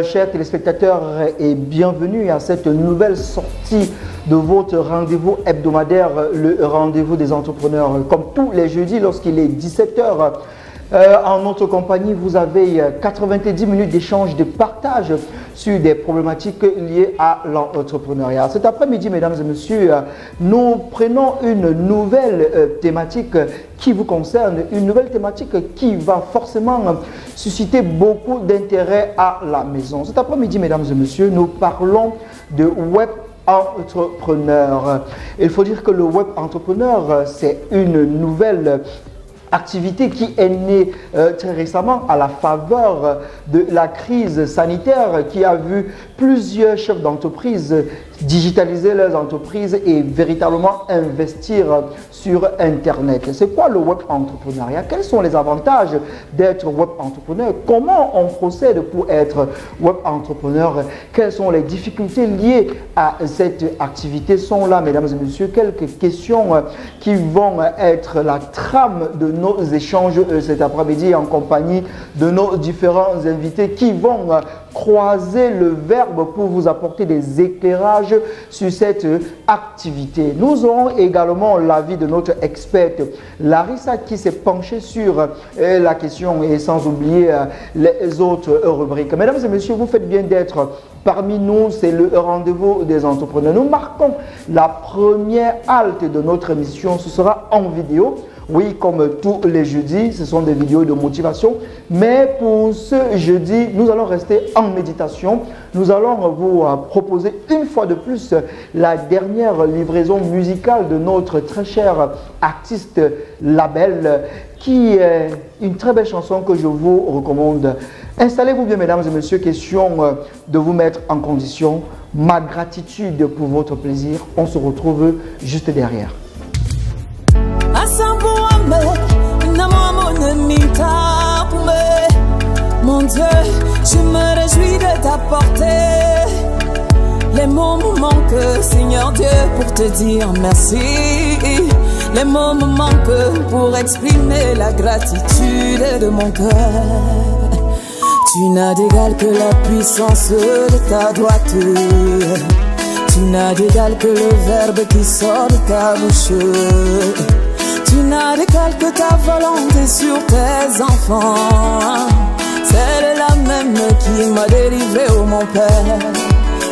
chers téléspectateurs, et bienvenue à cette nouvelle sortie de votre rendez-vous hebdomadaire, le rendez-vous des entrepreneurs. Comme tous les jeudis, lorsqu'il est 17 h, en notre compagnie, vous avez 90 minutes d'échange, de partage sur des problématiques liées à l'entrepreneuriat. Cet après-midi, mesdames et messieurs, nous prenons une nouvelle thématique qui vous concerne, une nouvelle thématique qui va forcément susciter beaucoup d'intérêt à la maison. Cet après-midi, mesdames et messieurs, nous parlons de web entrepreneur. Il faut dire que le web entrepreneur, c'est une nouvelle activité qui est née très récemment à la faveur de la crise sanitaire qui a vu plusieurs chefs d'entreprise digitaliser leurs entreprises et véritablement investir sur Internet. C'est quoi le web entrepreneuriat? Quels sont les avantages d'être web entrepreneur? Comment on procède pour être web entrepreneur? Quelles sont les difficultés liées à cette activité? Sont là, mesdames et messieurs, quelques questions qui vont être la trame de nos échanges cet après-midi en compagnie de nos différents invités qui vont croiser le verbe pour vous apporter des éclairages sur cette activité. Nous aurons également l'avis de notre experte Larissa qui s'est penchée sur la question et sans oublier les autres rubriques. Mesdames et messieurs, vous faites bien d'être parmi nous, c'est le rendez-vous des entrepreneurs. Nous marquons la première halte de notre émission, ce sera en vidéo. Oui, comme tous les jeudis, ce sont des vidéos de motivation. Mais pour ce jeudi, nous allons rester en méditation. Nous allons vous proposer une fois de plus la dernière livraison musicale de notre très cher artiste Label, qui est une très belle chanson que je vous recommande. Installez-vous bien, mesdames et messieurs, question de vous mettre en condition. Ma gratitude pour votre plaisir. On se retrouve juste derrière. Mon Dieu, je me réjouis de t'apporter. Les mots me manquent, Seigneur Dieu, pour te dire merci. Les mots me manquent pour exprimer la gratitude de mon cœur. Tu n'as d'égal que la puissance de ta droite. Tu n'as d'égal que le verbe qui sort de ta bouche. Tu n'as d'égal que ta volonté sur tes enfants. C'est la même qui m'a délivré, oh mon Père.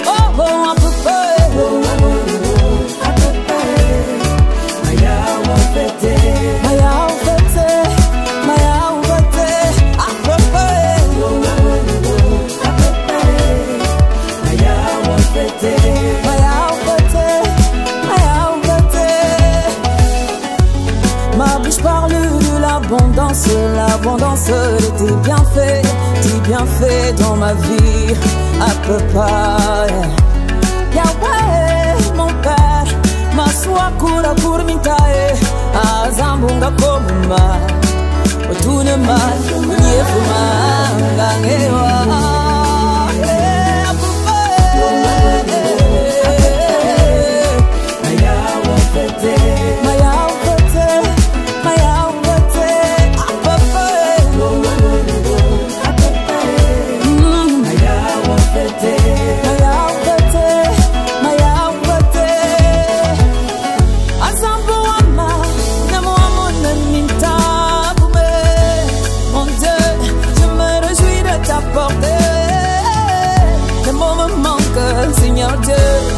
Oh bon, à peu près. À peu près. Maya ou fêté. Maya ou fêté. Maya ou fêté. À peu près. À peu près. Maya ou fêté. Maya ou fêté. Maya ou fêté. Ma bouche parle de l'abondance, l'abondance de tes bienfaits. Bien fait dans ma vie, à peu près. Yahweh, mon Père, ma soie cura pour m'itae, azambunga comme ma, otune ma, nyefuma, gangewa.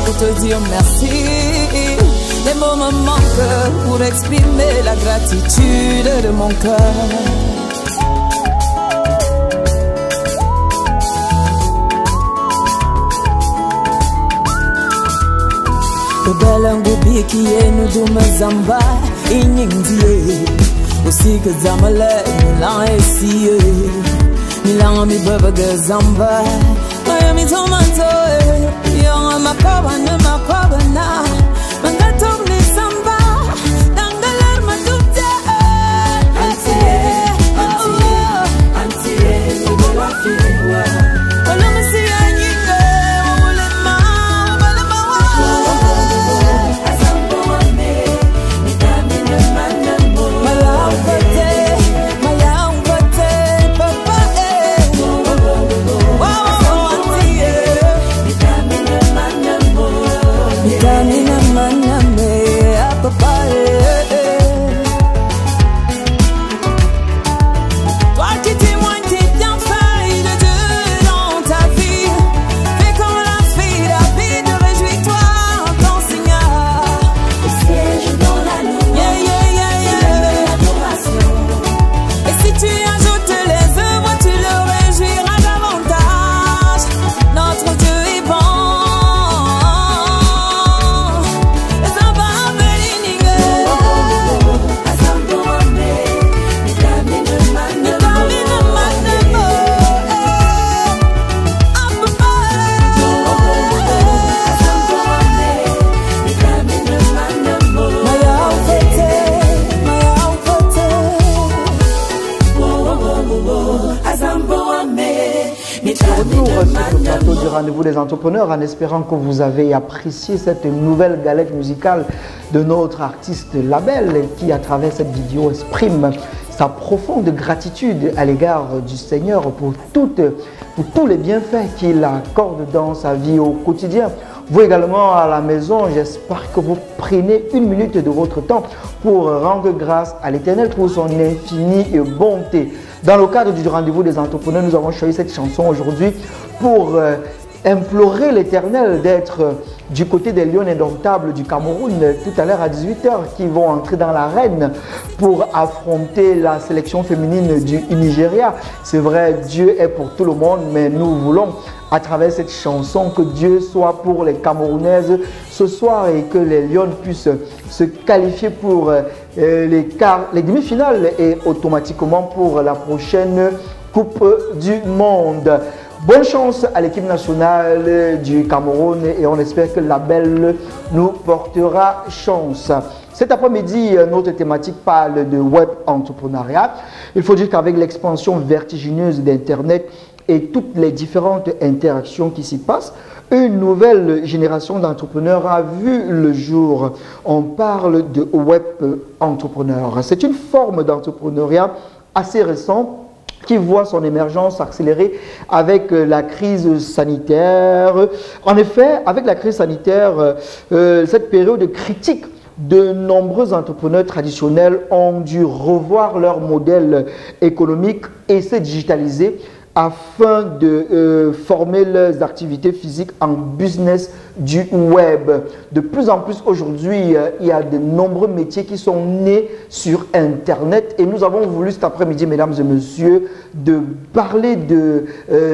Pour te dire merci. Les mots me manquent pour exprimer la gratitude de mon cœur. Bebelangubi qui est nous doum zamba inyindie. Aussi que zamale milan esi milan mi bebe zamba. Miami tomato. Makabana, mangatom ni samba, dangalar matute. Antie, ni bola fiwa. Olumisi anyike, ulema, balama. Azambo ame, ni damine manambo. Malaufate, papa. Wow. sur le plateau du rendez-vous des entrepreneurs en espérant que vous avez apprécié cette nouvelle galette musicale de notre artiste Label qui à travers cette vidéo exprime sa profonde gratitude à l'égard du Seigneur pour tous les bienfaits qu'il accorde dans sa vie au quotidien. Vous également à la maison, j'espère que vous prenez une minute de votre temps pour rendre grâce à l'Éternel pour son infinie bonté. Dans le cadre du rendez-vous des entrepreneurs, nous avons choisi cette chanson aujourd'hui pour implorer l'Éternel d'être du côté des Lions indomptables du Cameroun tout à l'heure à 18 h qui vont entrer dans l'arène pour affronter la sélection féminine du Nigeria. C'est vrai, Dieu est pour tout le monde, mais nous voulons à travers cette chanson que Dieu soit pour les Camerounaises ce soir et que les Lions puissent se qualifier pour les demi-finales et automatiquement pour la prochaine Coupe du Monde. Bonne chance à l'équipe nationale du Cameroun et on espère que Label nous portera chance. Cet après-midi, notre thématique parle de web entrepreneuriat. Il faut dire qu'avec l'expansion vertigineuse d'Internet et toutes les différentes interactions qui s'y passent, une nouvelle génération d'entrepreneurs a vu le jour. On parle de web entrepreneur. C'est une forme d'entrepreneuriat assez récente qui voit son émergence accélérée avec la crise sanitaire. En effet, avec la crise sanitaire, cette période critique, de nombreux entrepreneurs traditionnels ont dû revoir leur modèle économique et se digitaliser afin de former leurs activités physiques en business du web. De plus en plus aujourd'hui, il y a de nombreux métiers qui sont nés sur Internet et nous avons voulu cet après-midi, mesdames et messieurs, de parler de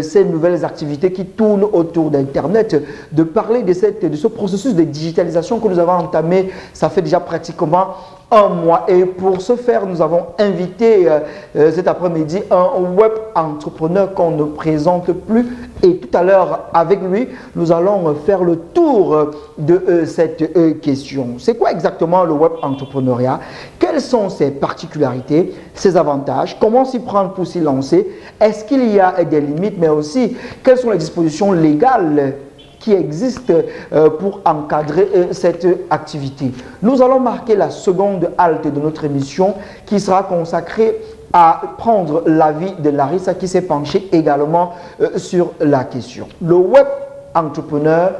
ces nouvelles activités qui tournent autour d'Internet, de parler de ce processus de digitalisation que nous avons entamé, ça fait déjà pratiquement un mois. Et pour ce faire, nous avons invité cet après-midi un web entrepreneur qu'on ne présente plus. Et tout à l'heure, avec lui, nous allons faire le tour de cette question. C'est quoi exactement le web entrepreneuriat? Quelles sont ses particularités, ses avantages? Comment s'y prendre pour s'y lancer? Est-ce qu'il y a des limites? Mais aussi, quelles sont les dispositions légales qui existe pour encadrer cette activité. Nous allons marquer la seconde halte de notre émission qui sera consacrée à prendre l'avis de Larissa qui s'est penchée également sur la question. Le web entrepreneur,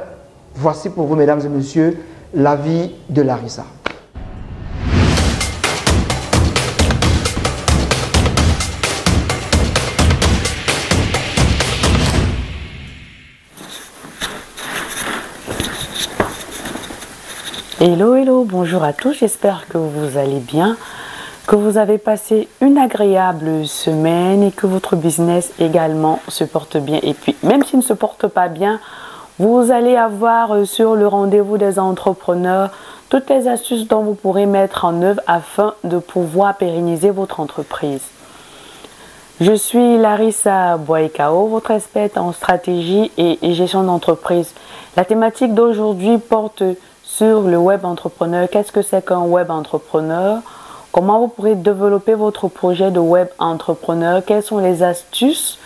voici pour vous mesdames et messieurs l'avis de Larissa. Hello, hello, bonjour à tous, j'espère que vous allez bien, que vous avez passé une agréable semaine et que votre business également se porte bien. Et puis, même s'il ne se porte pas bien, vous allez avoir sur le rendez-vous des entrepreneurs toutes les astuces dont vous pourrez mettre en œuvre afin de pouvoir pérenniser votre entreprise. Je suis Larissa Boaikao, votre experte en stratégie et gestion d'entreprise. La thématique d'aujourd'hui porte sur le web entrepreneur. Qu'est-ce que c'est qu'un web entrepreneur? Comment vous pourrez développer votre projet de web entrepreneur? Quelles sont les astuces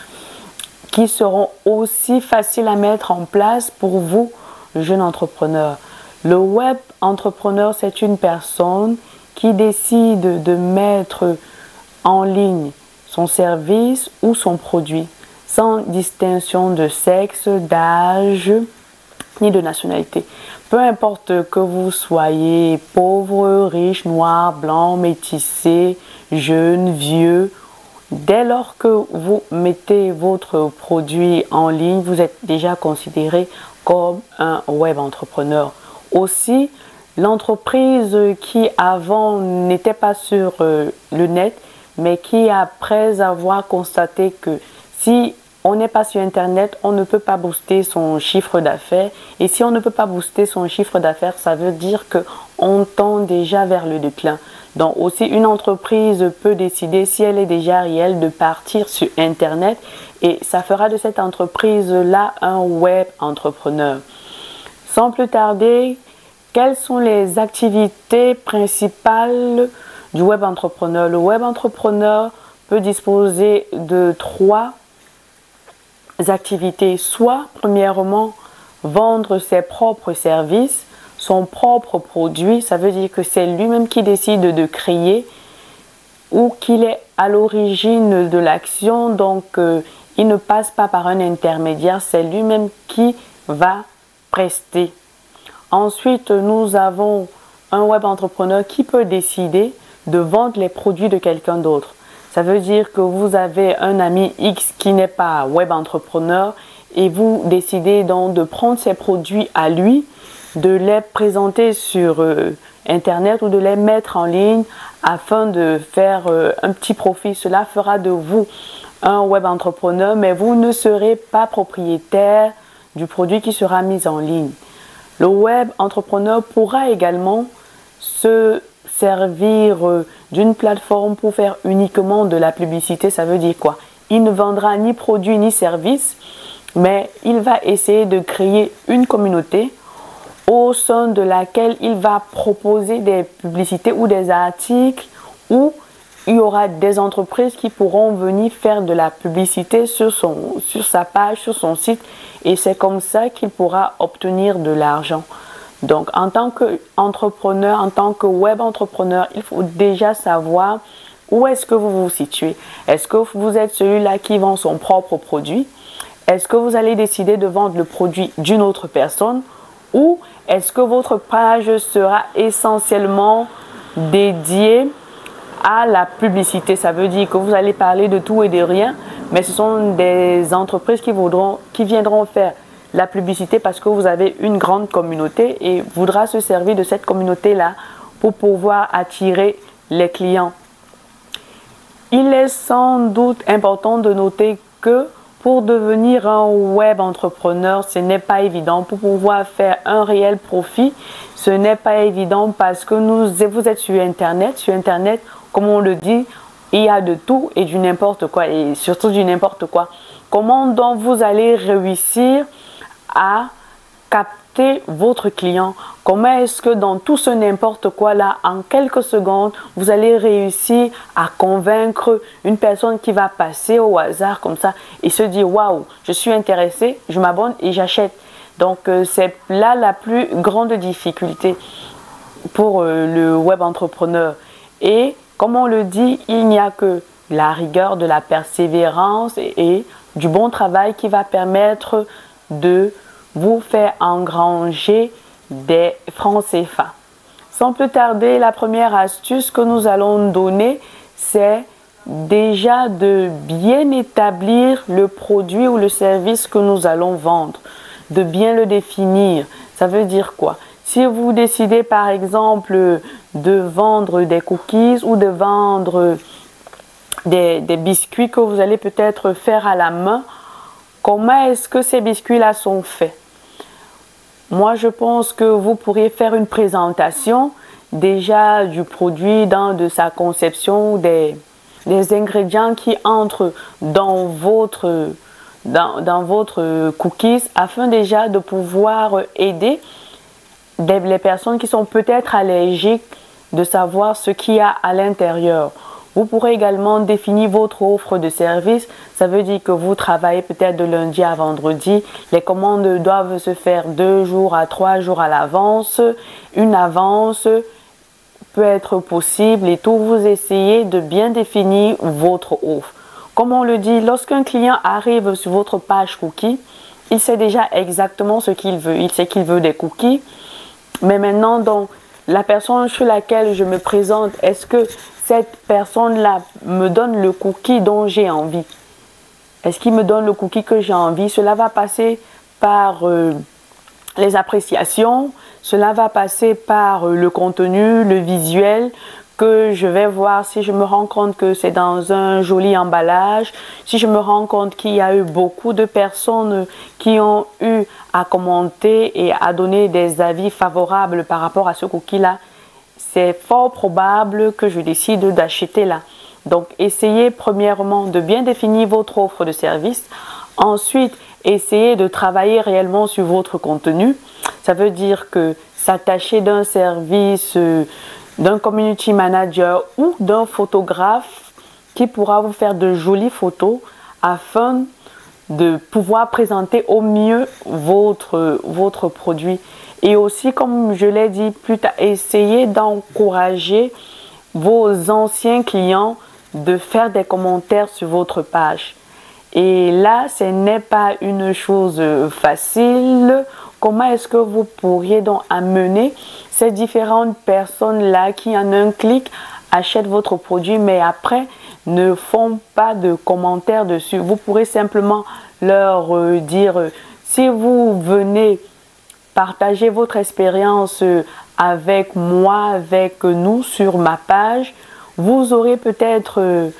qui seront aussi faciles à mettre en place pour vous, jeunes entrepreneurs? Le web entrepreneur, c'est une personne qui décide de mettre en ligne son service ou son produit sans distinction de sexe, d'âge ni de nationalité. Peu importe que vous soyez pauvre, riche, noir, blanc, métissé, jeune, vieux, dès lors que vous mettez votre produit en ligne, vous êtes déjà considéré comme un web entrepreneur. Aussi, l'entreprise qui avant n'était pas sur le net, mais qui après avoir constaté que si on n'est pas sur Internet, on ne peut pas booster son chiffre d'affaires. Et si on ne peut pas booster son chiffre d'affaires, ça veut dire qu'on tend déjà vers le déclin. Donc aussi, une entreprise peut décider, si elle est déjà réelle, de partir sur Internet. Et ça fera de cette entreprise-là un web entrepreneur. Sans plus tarder, quelles sont les activités principales du web entrepreneur? Le web entrepreneur peut disposer de trois activités, soit premièrement vendre ses propres services, son propre produit, ça veut dire que c'est lui-même qui décide de créer ou qu'il est à l'origine de l'action, donc il ne passe pas par un intermédiaire, c'est lui-même qui va prester. Ensuite, nous avons un web entrepreneur qui peut décider de vendre les produits de quelqu'un d'autre. Ça veut dire que vous avez un ami X qui n'est pas web entrepreneur et vous décidez donc de prendre ses produits à lui, de les présenter sur Internet ou de les mettre en ligne afin de faire un petit profit. Cela fera de vous un web entrepreneur, mais vous ne serez pas propriétaire du produit qui sera mis en ligne. Le web entrepreneur pourra également se servir d'une plateforme pour faire uniquement de la publicité. Ça veut dire quoi? Il ne vendra ni produit ni service, mais il va essayer de créer une communauté au sein de laquelle il va proposer des publicités ou des articles où il y aura des entreprises qui pourront venir faire de la publicité sur sa page, sur son site, et c'est comme ça qu'il pourra obtenir de l'argent. Donc, en tant qu'entrepreneur, en tant que web entrepreneur, il faut déjà savoir où est-ce que vous vous situez. Est-ce que vous êtes celui-là qui vend son propre produit? Est-ce que vous allez décider de vendre le produit d'une autre personne? Ou est-ce que votre page sera essentiellement dédiée à la publicité? Ça veut dire que vous allez parler de tout et de rien, mais ce sont des entreprises qui viendront faire la publicité parce que vous avez une grande communauté et voudra se servir de cette communauté-là pour pouvoir attirer les clients. Il est sans doute important de noter que pour devenir un web entrepreneur, ce n'est pas évident. Pour pouvoir faire un réel profit, ce n'est pas évident parce que vous êtes sur Internet. Sur Internet, comme on le dit, il y a de tout et du n'importe quoi, et surtout du n'importe quoi. Comment donc vous allez réussir à capter votre client? Comment est-ce que dans tout ce n'importe quoi là, en quelques secondes, vous allez réussir à convaincre une personne qui va passer au hasard comme ça et se dire waouh, je suis intéressé, je m'abonne et j'achète. Donc c'est là la plus grande difficulté pour le web entrepreneur. Et comme on le dit, il n'y a que la rigueur, de la persévérance et du bon travail qui va permettre de vous faire engranger des francs CFA. Sans plus tarder, la première astuce que nous allons donner, c'est déjà de bien établir le produit ou le service que nous allons vendre, de bien le définir. Ça veut dire quoi? Si vous décidez par exemple de vendre des cookies ou de vendre des biscuits que vous allez peut-être faire à la main, comment est-ce que ces biscuits-là sont faits? Moi, je pense que vous pourriez faire une présentation déjà du produit, de sa conception, des ingrédients qui entrent dans votre cookies afin déjà de pouvoir aider les personnes qui sont peut-être allergiques de savoir ce qu'il y a à l'intérieur. Vous pourrez également définir votre offre de service. Ça veut dire que vous travaillez peut-être de lundi à vendredi. Les commandes doivent se faire 2 jours à 3 jours à l'avance. Une avance peut être possible et tout. Vous essayez de bien définir votre offre. Comme on le dit, lorsqu'un client arrive sur votre page cookie, il sait déjà exactement ce qu'il veut. Il sait qu'il veut des cookies. Mais maintenant, donc, la personne sur laquelle je me présente, est-ce que cette personne-là me donne le cookie dont j'ai envie? Est-ce qu'il me donne le cookie que j'ai envie? Cela va passer par les appréciations, cela va passer par le contenu, le visuel que je vais voir. Si je me rends compte que c'est dans un joli emballage, si je me rends compte qu'il y a eu beaucoup de personnes qui ont eu à commenter et à donner des avis favorables par rapport à ce cookie-là, c'est fort probable que je décide d'acheter là. Donc, essayez premièrement de bien définir votre offre de service. Ensuite, essayez de travailler réellement sur votre contenu. Ça veut dire que s'attacher d'un service, d'un community manager ou d'un photographe qui pourra vous faire de jolies photos afin de pouvoir présenter au mieux votre produit. Et aussi, comme je l'ai dit plus tard, essayez d'encourager vos anciens clients de faire des commentaires sur votre page. Et là, ce n'est pas une chose facile. Comment est-ce que vous pourriez donc amener ces différentes personnes-là qui, en un clic, achètent votre produit, mais après, ne font pas de commentaires dessus? Vous pourrez simplement leur dire, si vous venez partager votre expérience avec moi, avec nous sur ma page, vous aurez peut-être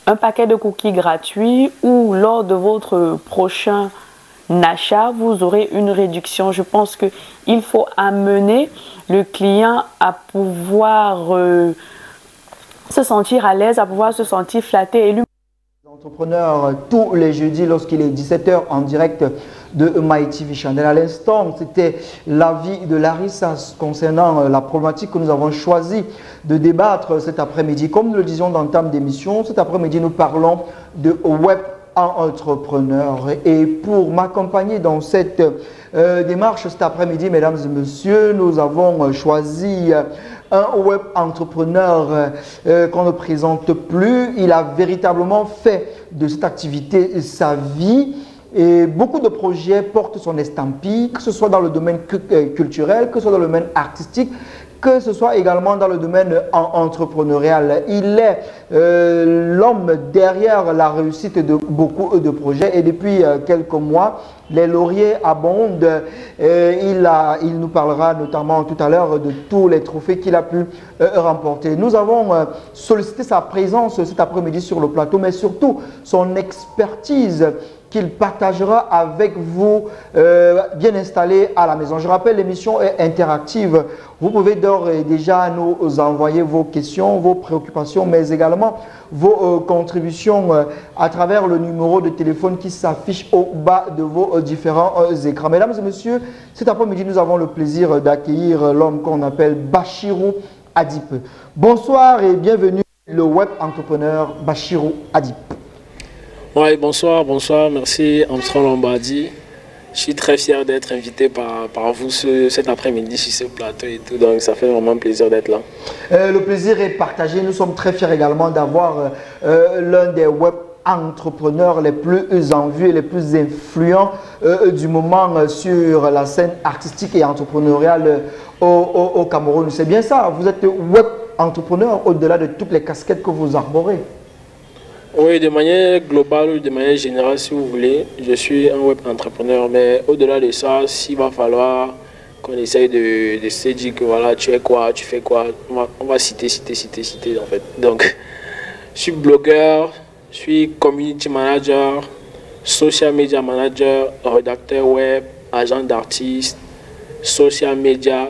un paquet de cookies gratuits ou lors de votre prochain achat, vous aurez une réduction. Je pense qu'il faut amener le client à pouvoir se sentir à l'aise, à pouvoir se sentir flatté et lui. Entrepreneur tous les jeudis lorsqu'il est 17 h en direct de MyTV Channel. À l'instant, c'était l'avis de Larissa concernant la problématique que nous avons choisi de débattre cet après-midi. Comme nous le disions dans le thème d'émission, cet après-midi, nous parlons de web entrepreneur. Et pour m'accompagner dans cette démarche cet après-midi, mesdames et messieurs, nous avons choisi un web entrepreneur qu'on ne présente plus. Il a véritablement fait de cette activité sa vie. Et beaucoup de projets portent son estampille, que ce soit dans le domaine culturel, que ce soit dans le domaine artistique, que ce soit également dans le domaine entrepreneurial. Il est l'homme derrière la réussite de beaucoup de projets et depuis quelques mois, les lauriers abondent. Il nous parlera notamment tout à l'heure de tous les trophées qu'il a pu remporter. Nous avons sollicité sa présence cet après-midi sur le plateau, mais surtout son expertise qu'il partagera avec vous bien installé à la maison. Je rappelle, l'émission est interactive. Vous pouvez d'ores et déjà nous envoyer vos questions, vos préoccupations, mais également vos contributions à travers le numéro de téléphone qui s'affiche au bas de vos différents écrans. Mesdames et messieurs, cet après-midi, nous avons le plaisir d'accueillir l'homme qu'on appelle Bachirou Adip. Bonsoir et bienvenue, le web entrepreneur Bachirou Adip. Oui, bonsoir, merci Armstrong Lombardi. Je suis très fier d'être invité par vous cet après-midi sur ce plateau et tout, donc ça fait vraiment plaisir d'être là. Le plaisir est partagé, nous sommes très fiers également d'avoir l'un des web entrepreneurs les plus en vue et les plus influents du moment sur la scène artistique et entrepreneuriale au Cameroun. C'est bien ça, vous êtes web entrepreneur au-delà de toutes les casquettes que vous arborez. Oui, de manière globale, de manière générale, si vous voulez, je suis un web entrepreneur, mais au-delà de ça, s'il va falloir qu'on essaye de se dire que voilà, tu es quoi, tu fais quoi, on va citer en fait. Donc, je suis blogueur, je suis community manager, social media manager, rédacteur web, agent d'artiste, social media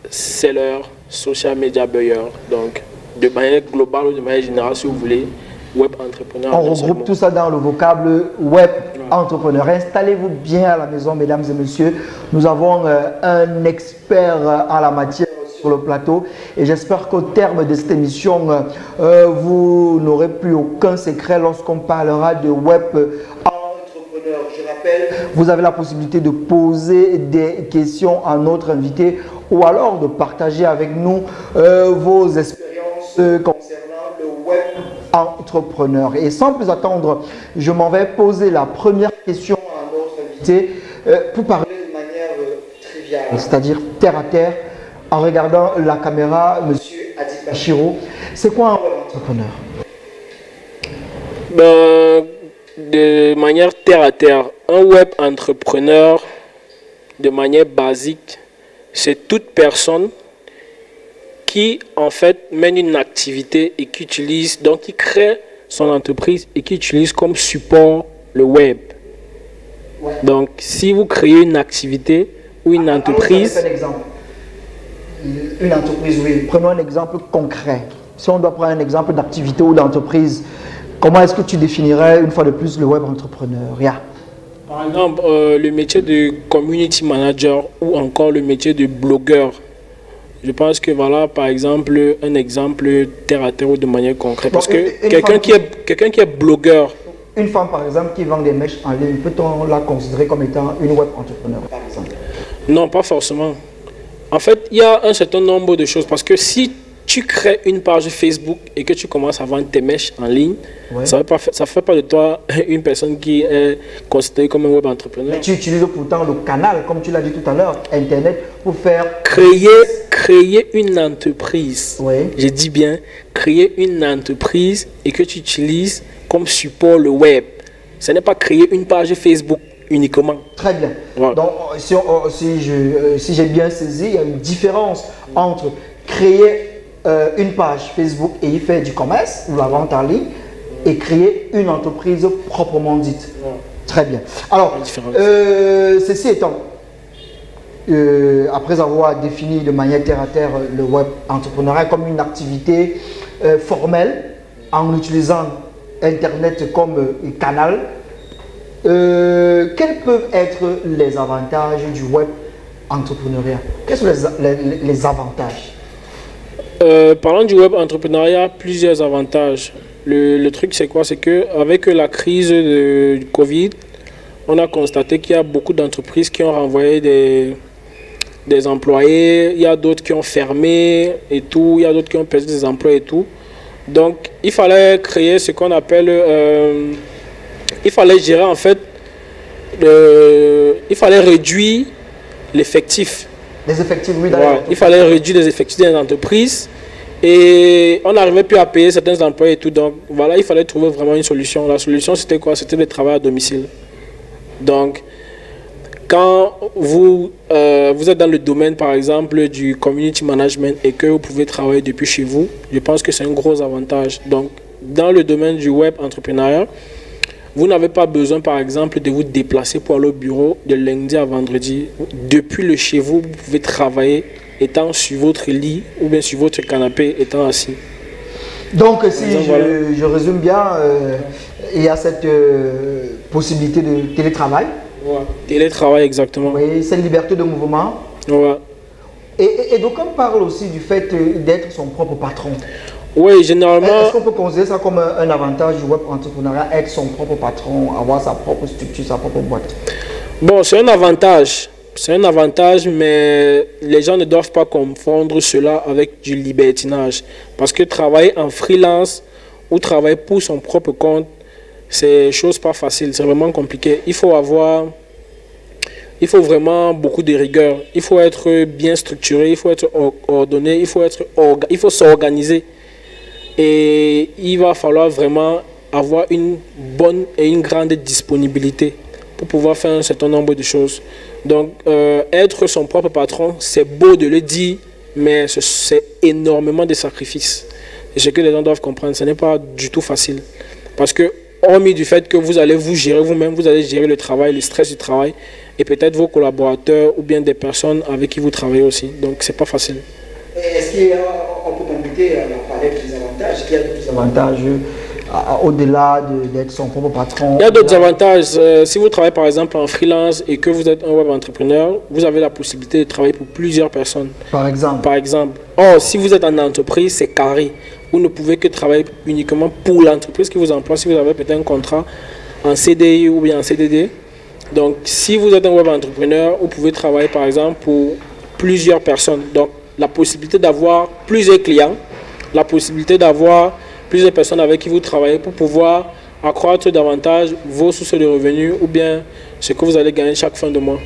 seller, social media buyer. Donc, de manière globale ou de manière générale, si vous voulez, web entrepreneur. On regroupe tout ça dans le vocable web entrepreneur. Installez-vous bien à la maison, mesdames et messieurs. Nous avons un expert en la matière sur le plateau et j'espère qu'au terme de cette émission, vous n'aurez plus aucun secret lorsqu'on parlera de web entrepreneur. Je rappelle, vous avez la possibilité de poser des questions à notre invité ou alors de partager avec nous vos expériences concernant le web entrepreneur. Et sans plus attendre, je m'en vais poser la première question à notre invité pour parler de manière triviale, c'est-à-dire terre à terre, en regardant la caméra. Monsieur Adip Bachirou, c'est quoi un web entrepreneur? De manière terre à terre, un web entrepreneur, de manière basique, c'est toute personne qui en fait mène une activité et qui utilise, donc qui crée son entreprise et qui utilise comme support le web. Ouais. Donc si vous créez une activité ou une entreprise... Un exemple. Une entreprise, oui. Prenons un exemple concret. Si on doit prendre un exemple d'activité ou d'entreprise, comment est-ce que tu définirais une fois de plus le web entrepreneur? Par exemple, le métier de community manager ou encore le métier de blogueur. Je pense que voilà, par exemple, un exemple terre à terre ou de manière concrète. Parce que quelqu'un qui est blogueur, Une femme, par exemple, qui vend des mèches en ligne, peut-on la considérer comme étant une web entrepreneur, par exemple? Non, pas forcément. En fait, il y a un certain nombre de choses. Parce que si tu crées une page Facebook et que tu commences à vendre tes mèches en ligne, Ouais. ça ne fait pas de toi une personne qui est considérée comme un web entrepreneur. Mais tu utilises pourtant le canal, comme tu l'as dit tout à l'heure, Internet, pour faire... Créer une entreprise. Oui. Je dis bien, créer une entreprise et que tu utilises comme support le web. Ce n'est pas créer une page Facebook uniquement. Très bien. Voilà. Donc, si j'ai bien saisi, il y a une différence entre créer une page Facebook et y faire du commerce ou la vente en ligne et créer une entreprise proprement dite. Voilà. Très bien. Alors, ceci étant, après avoir défini de manière terre à terre le web entrepreneuriat comme une activité formelle en utilisant Internet comme canal, quels peuvent être les avantages du web entrepreneuriat? Quels sont les avantages? Parlant du web entrepreneuriat, plusieurs avantages. Le truc, c'est quoi? C'est qu'avec la crise du Covid, on a constaté qu'il y a beaucoup d'entreprises qui ont renvoyé des employés, il y a d'autres qui ont fermé et tout, il y a d'autres qui ont perdu des emplois et tout. Donc, il fallait créer ce qu'on appelle... il fallait gérer en fait... il fallait réduire l'effectif. Les effectifs, oui, Voilà. Il fallait réduire les effectifs des entreprises et on n'arrivait plus à payer certains employés et tout. Donc, voilà, il fallait trouver vraiment une solution. La solution, c'était quoi? C'était le travail à domicile. Donc, quand vous êtes dans le domaine, par exemple, du community management et que vous pouvez travailler depuis chez vous, je pense que c'est un gros avantage. Donc, dans le domaine du web entrepreneuriat, vous n'avez pas besoin, par exemple, de vous déplacer pour aller au bureau de lundi à vendredi. Depuis le chez vous, vous pouvez travailler étant sur votre lit ou bien sur votre canapé, étant assis. Donc, si voilà. je résume bien, il y a cette possibilité de télétravail. Ouais. Télétravail, exactement. Oui, cette liberté de mouvement. Ouais. Et donc, on parle aussi du fait d'être son propre patron. Oui, généralement... Est-ce qu'on peut considérer ça comme un avantage du web entrepreneuriat, être son propre patron, avoir sa propre structure, sa propre boîte? Bon, c'est un avantage. C'est un avantage, mais les gens ne doivent pas confondre cela avec du libertinage. Parce que travailler en freelance ou travailler pour son propre compte, c'est chose pas facile, c'est vraiment compliqué. Il faut vraiment beaucoup de rigueur. Il faut être bien structuré, il faut être ordonné, il faut s'organiser. Et il va falloir vraiment avoir une bonne et une grande disponibilité pour pouvoir faire un certain nombre de choses. Donc, être son propre patron, c'est beau de le dire, mais c'est énormément de sacrifices. Et ce que les gens doivent comprendre, ce n'est pas du tout facile. Parce que, hormis du fait que vous allez vous gérer vous-même, vous allez gérer le travail, le stress du travail, et peut-être vos collaborateurs ou bien des personnes avec qui vous travaillez aussi. Donc, c'est pas facile. Est-ce qu'on peut compléter la palette des avantages? Est-ce qu'il y a d'autres avantages au-delà d'être son propre patron? Il y a d'autres avantages. Si vous travaillez par exemple en freelance et que vous êtes un web entrepreneur, vous avez la possibilité de travailler pour plusieurs personnes. Par exemple? Par exemple. Or, si vous êtes en entreprise, c'est carré. Vous ne pouvez que travailler uniquement pour l'entreprise qui vous emploie. Si vous avez peut-être un contrat en CDI ou bien en CDD. Donc, si vous êtes un web entrepreneur, vous pouvez travailler par exemple pour plusieurs personnes. Donc, la possibilité d'avoir plusieurs clients, la possibilité d'avoir plusieurs personnes avec qui vous travaillez pour pouvoir accroître davantage vos sources de revenus ou bien ce que vous allez gagner chaque fin de mois.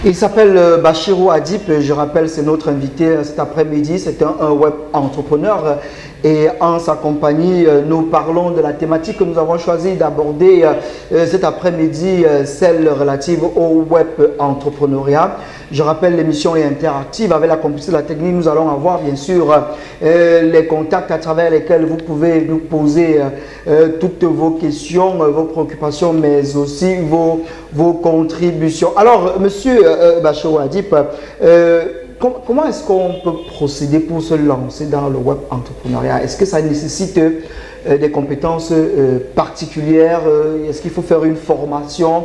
Il s'appelle Bachirou Adip, je rappelle, c'est notre invité cet après-midi, c'est un web entrepreneur et en sa compagnie, nous parlons de la thématique que nous avons choisi d'aborder cet après-midi, celle relative au web entrepreneuriat. Je rappelle, l'émission est interactive avec la complicité de la technique. Nous allons avoir bien sûr les contacts à travers lesquels vous pouvez nous poser toutes vos questions, vos préoccupations, mais aussi vos contributions. Alors, monsieur Bachirou Adip, comment est-ce qu'on peut procéder pour se lancer dans le web entrepreneuriat? Est-ce que ça nécessite des compétences particulières? Est-ce qu'il faut faire une formation?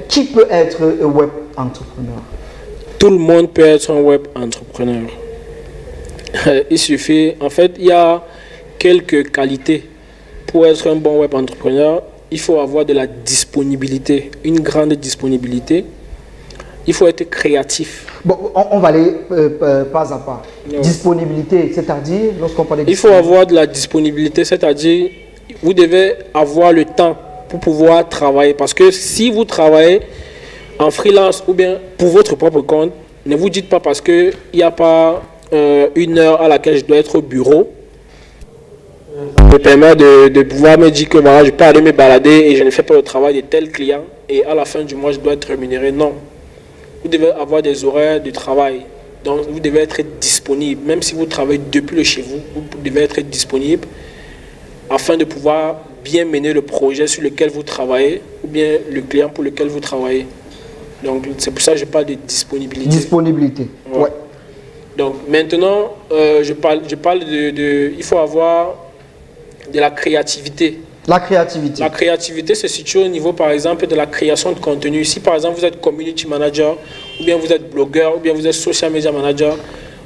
Qui peut être web entrepreneur? Tout le monde peut être un web entrepreneur. Il suffit, en fait, il y a quelques qualités pour être un bon web entrepreneur, il faut avoir de la disponibilité, une grande disponibilité. Il faut être créatif. Bon, on va aller pas à pas. Ouais. Disponibilité, c'est-à-dire, lorsqu'on parle de... Il faut avoir de la disponibilité, c'est-à-dire, vous devez avoir le temps pour pouvoir travailler. Parce que si vous travaillez en freelance ou bien pour votre propre compte, ne vous dites pas parce qu'il n'y a pas une heure à laquelle je dois être au bureau, ça me permet de pouvoir me dire que voilà, je peux aller me balader et je ne fais pas le travail de tel client et à la fin du mois, je dois être rémunéré. Non. Vous devez avoir des horaires de travail. Donc, vous devez être disponible. Même si vous travaillez depuis le chez vous, vous devez être disponible afin de pouvoir bien mener le projet sur lequel vous travaillez ou bien le client pour lequel vous travaillez. Donc, c'est pour ça que je parle de disponibilité. Disponibilité, ouais. Ouais. Donc, maintenant, je parle il faut avoir de la créativité. La créativité. La créativité se situe au niveau, par exemple, de la création de contenu. Si, par exemple, vous êtes community manager, ou bien vous êtes blogueur, ou bien vous êtes social media manager,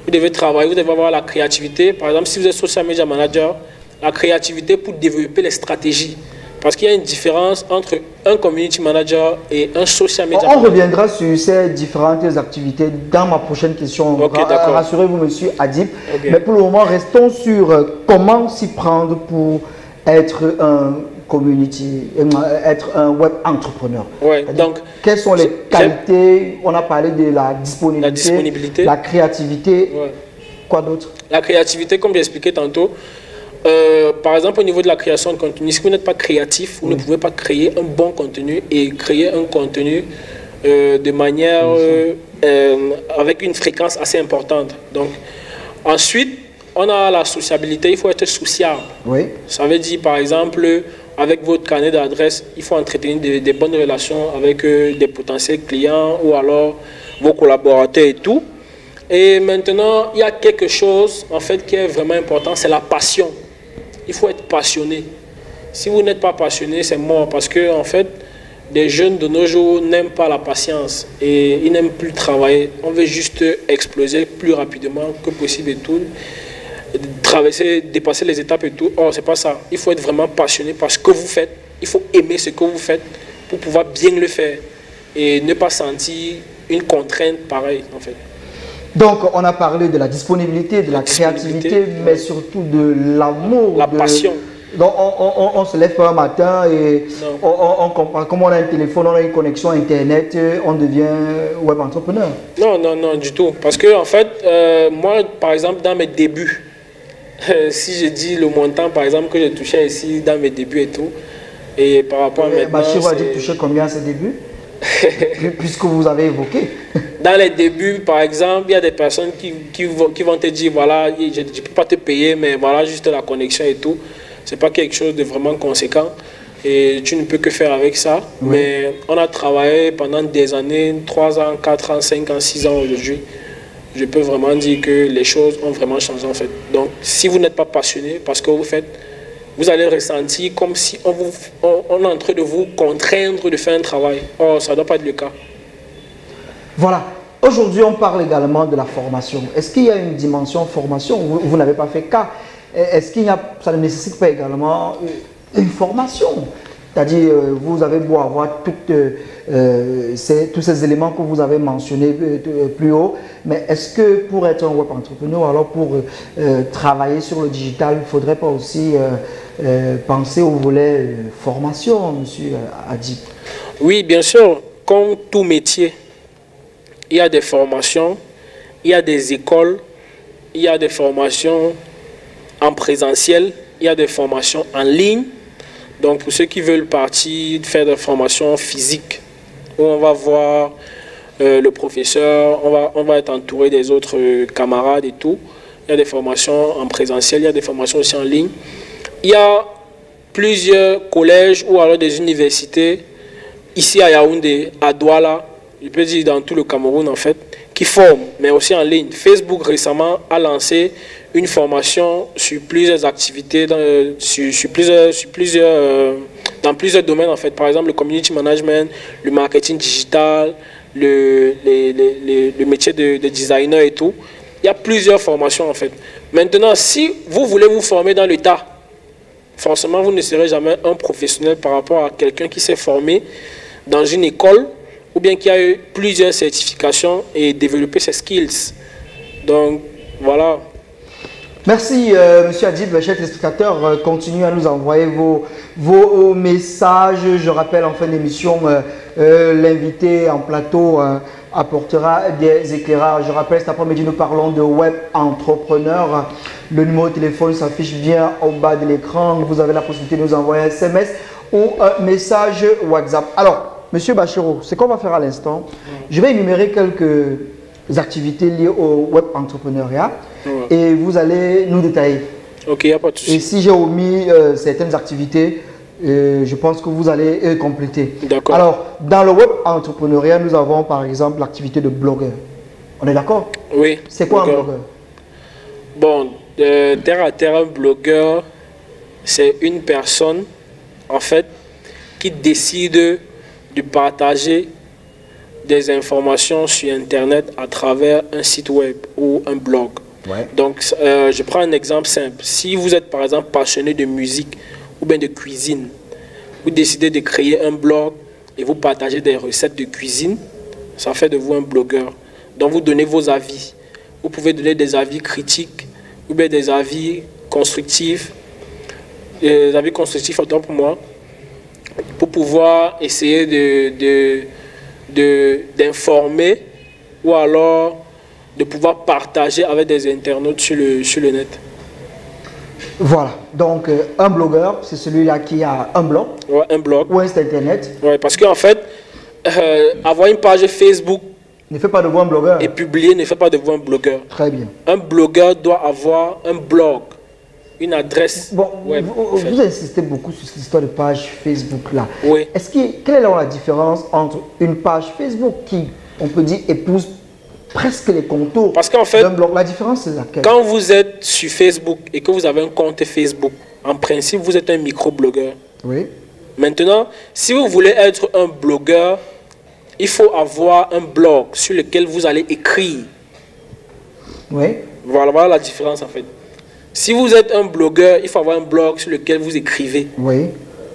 vous devez travailler, vous devez avoir la créativité. Par exemple, si vous êtes social media manager, la créativité pour développer les stratégies. Parce qu'il y a une différence entre un community manager et un social media manager. On reviendra sur ces différentes activités dans ma prochaine question. Okay, rassurez-vous, monsieur Adib. Okay. Mais pour le moment, restons sur comment s'y prendre pour être un community, être un web entrepreneur. Ouais, donc, quelles sont les qualités? On a parlé de la disponibilité, la créativité. Ouais. Quoi d'autre? La créativité, comme j'ai expliqué tantôt, par exemple au niveau de la création de contenu, si vous n'êtes pas créatif, vous ne pouvez pas créer un bon contenu et créer un contenu de manière avec une fréquence assez importante. Donc, ensuite, on a la sociabilité, il faut être sociable. Oui. Ça veut dire, par exemple, avec votre carnet d'adresse, il faut entretenir des bonnes relations avec des potentiels clients ou alors vos collaborateurs et tout. Et maintenant, il y a quelque chose, en fait, qui est vraiment important, c'est la passion. Il faut être passionné. Si vous n'êtes pas passionné, c'est mort. Parce que, en fait, des jeunes de nos jours n'aiment pas la patience et ils n'aiment plus travailler. On veut juste exploser plus rapidement que possible et tout. Traverser, dépasser les étapes et tout. Or, c'est pas ça. Il faut être vraiment passionné par ce que vous faites. Il faut aimer ce que vous faites pour pouvoir bien le faire et ne pas sentir une contrainte pareille, en fait. Donc, on a parlé de la disponibilité, de la créativité, mais surtout de l'amour. La passion. Donc, on ne se lève pas un matin et on comprend. Comme on a un téléphone, on a une connexion Internet, on devient web entrepreneur. Non, non, non, du tout. Parce que, en fait, moi, par exemple, dans mes débuts, si je dis le montant, par exemple, que je touchais ici dans mes débuts et tout, et par rapport à maintenant... Bachir a dit toucher combien à ses débuts? Puisque vous avez évoqué. Dans les débuts, par exemple, il y a des personnes qui vont te dire, voilà, je ne peux pas te payer, mais voilà, juste la connexion et tout. Ce n'est pas quelque chose de vraiment conséquent. Et tu ne peux que faire avec ça. Oui. Mais on a travaillé pendant des années, 3 ans, 4 ans, 5 ans, 6 ans aujourd'hui. Je peux vraiment dire que les choses ont vraiment changé en fait. Donc, si vous n'êtes pas passionné par ce que vous faites, vous allez ressentir comme si on est en train de vous contraindre de faire un travail. Or, ça ne doit pas être le cas. Voilà. Aujourd'hui, on parle également de la formation. Est-ce qu'il y a une dimension formation? Vous n'avez pas fait cas. Est-ce qu'il y a, ça ne nécessite pas également une formation? C'est-à-dire, vous avez beau avoir tous ces éléments que vous avez mentionnés plus haut, mais est-ce que pour être un web entrepreneur, alors pour travailler sur le digital, il ne faudrait pas aussi penser au volet formation, monsieur Adib? Oui, bien sûr. Comme tout métier, il y a des formations, il y a des écoles, il y a des formations en présentiel, il y a des formations en ligne. Donc, pour ceux qui veulent partir faire des formations physiques, où on va voir le professeur, on va être entouré des autres camarades et tout. Il y a des formations en présentiel, il y a des formations aussi en ligne. Il y a plusieurs collèges ou alors des universités, ici à Yaoundé, à Douala, je peux dire dans tout le Cameroun en fait, qui forment, mais aussi en ligne. Facebook récemment a lancé une formation sur plusieurs activités, dans plusieurs domaines en fait. Par exemple, le community management, le marketing digital, le métier de designer et tout. Il y a plusieurs formations en fait. Maintenant, si vous voulez vous former dans le tas, forcément, vous ne serez jamais un professionnel par rapport à quelqu'un qui s'est formé dans une école ou bien qui a eu plusieurs certifications et développé ses skills. Donc, voilà. Merci, Monsieur Adib, chers téléspectateurs. Continuez à nous envoyer vos messages. Je rappelle en fin d'émission, l'invité en plateau apportera des éclairages. Je rappelle, cet après-midi, nous parlons de web entrepreneur. Le numéro de téléphone s'affiche bien au bas de l'écran. Vous avez la possibilité de nous envoyer un SMS ou un message WhatsApp. Alors, Monsieur Bachero, ce qu'on va faire à l'instant, je vais énumérer quelques activités liées au web entrepreneuriat et vous allez nous détailler. Ok, il n'y a pas de souci. Et si j'ai omis certaines activités, je pense que vous allez compléter. D'accord. Alors, dans le web entrepreneuriat, nous avons par exemple l'activité de blogueur. On est d'accord? Oui. C'est quoi un blogueur? Bon, terre à terre, un blogueur, c'est une personne, en fait, qui décide de partager des informations sur Internet à travers un site web ou un blog. Ouais. Donc, je prends un exemple simple. Si vous êtes, par exemple, passionné de musique ou bien de cuisine, vous décidez de créer un blog et vous partagez des recettes de cuisine, ça fait de vous un blogueur. Donc, vous donnez vos avis. Vous pouvez donner des avis critiques ou bien des avis constructifs. Des avis constructifs, autant pour moi, pour pouvoir essayer d'informer ou alors de pouvoir partager avec des internautes sur le net. Voilà, donc un blogueur, c'est celui-là qui a un blog, Ouais, un blog. ou un site internet. Ouais, parce qu'en fait, avoir une page Facebook Ne fait pas de vous un blogueur. et publier ne fait pas de vous un blogueur. Très bien. Un blogueur doit avoir un blog, une adresse Bon, web. vous insistez beaucoup sur cette histoire de page Facebook là. Oui. Quelle est alors la différence entre une page Facebook qui, on peut dire, épouse presque les contours Parce qu'en fait, d'un blog? La différence, c'est laquelle? quand vous êtes sur Facebook et que vous avez un compte Facebook, en principe, vous êtes un micro-blogueur. Oui. Maintenant, si vous voulez être un blogueur, il faut avoir un blog sur lequel vous allez écrire. Oui. Voilà la différence en fait. Si vous êtes un blogueur, il faut avoir un blog sur lequel vous écrivez. Oui.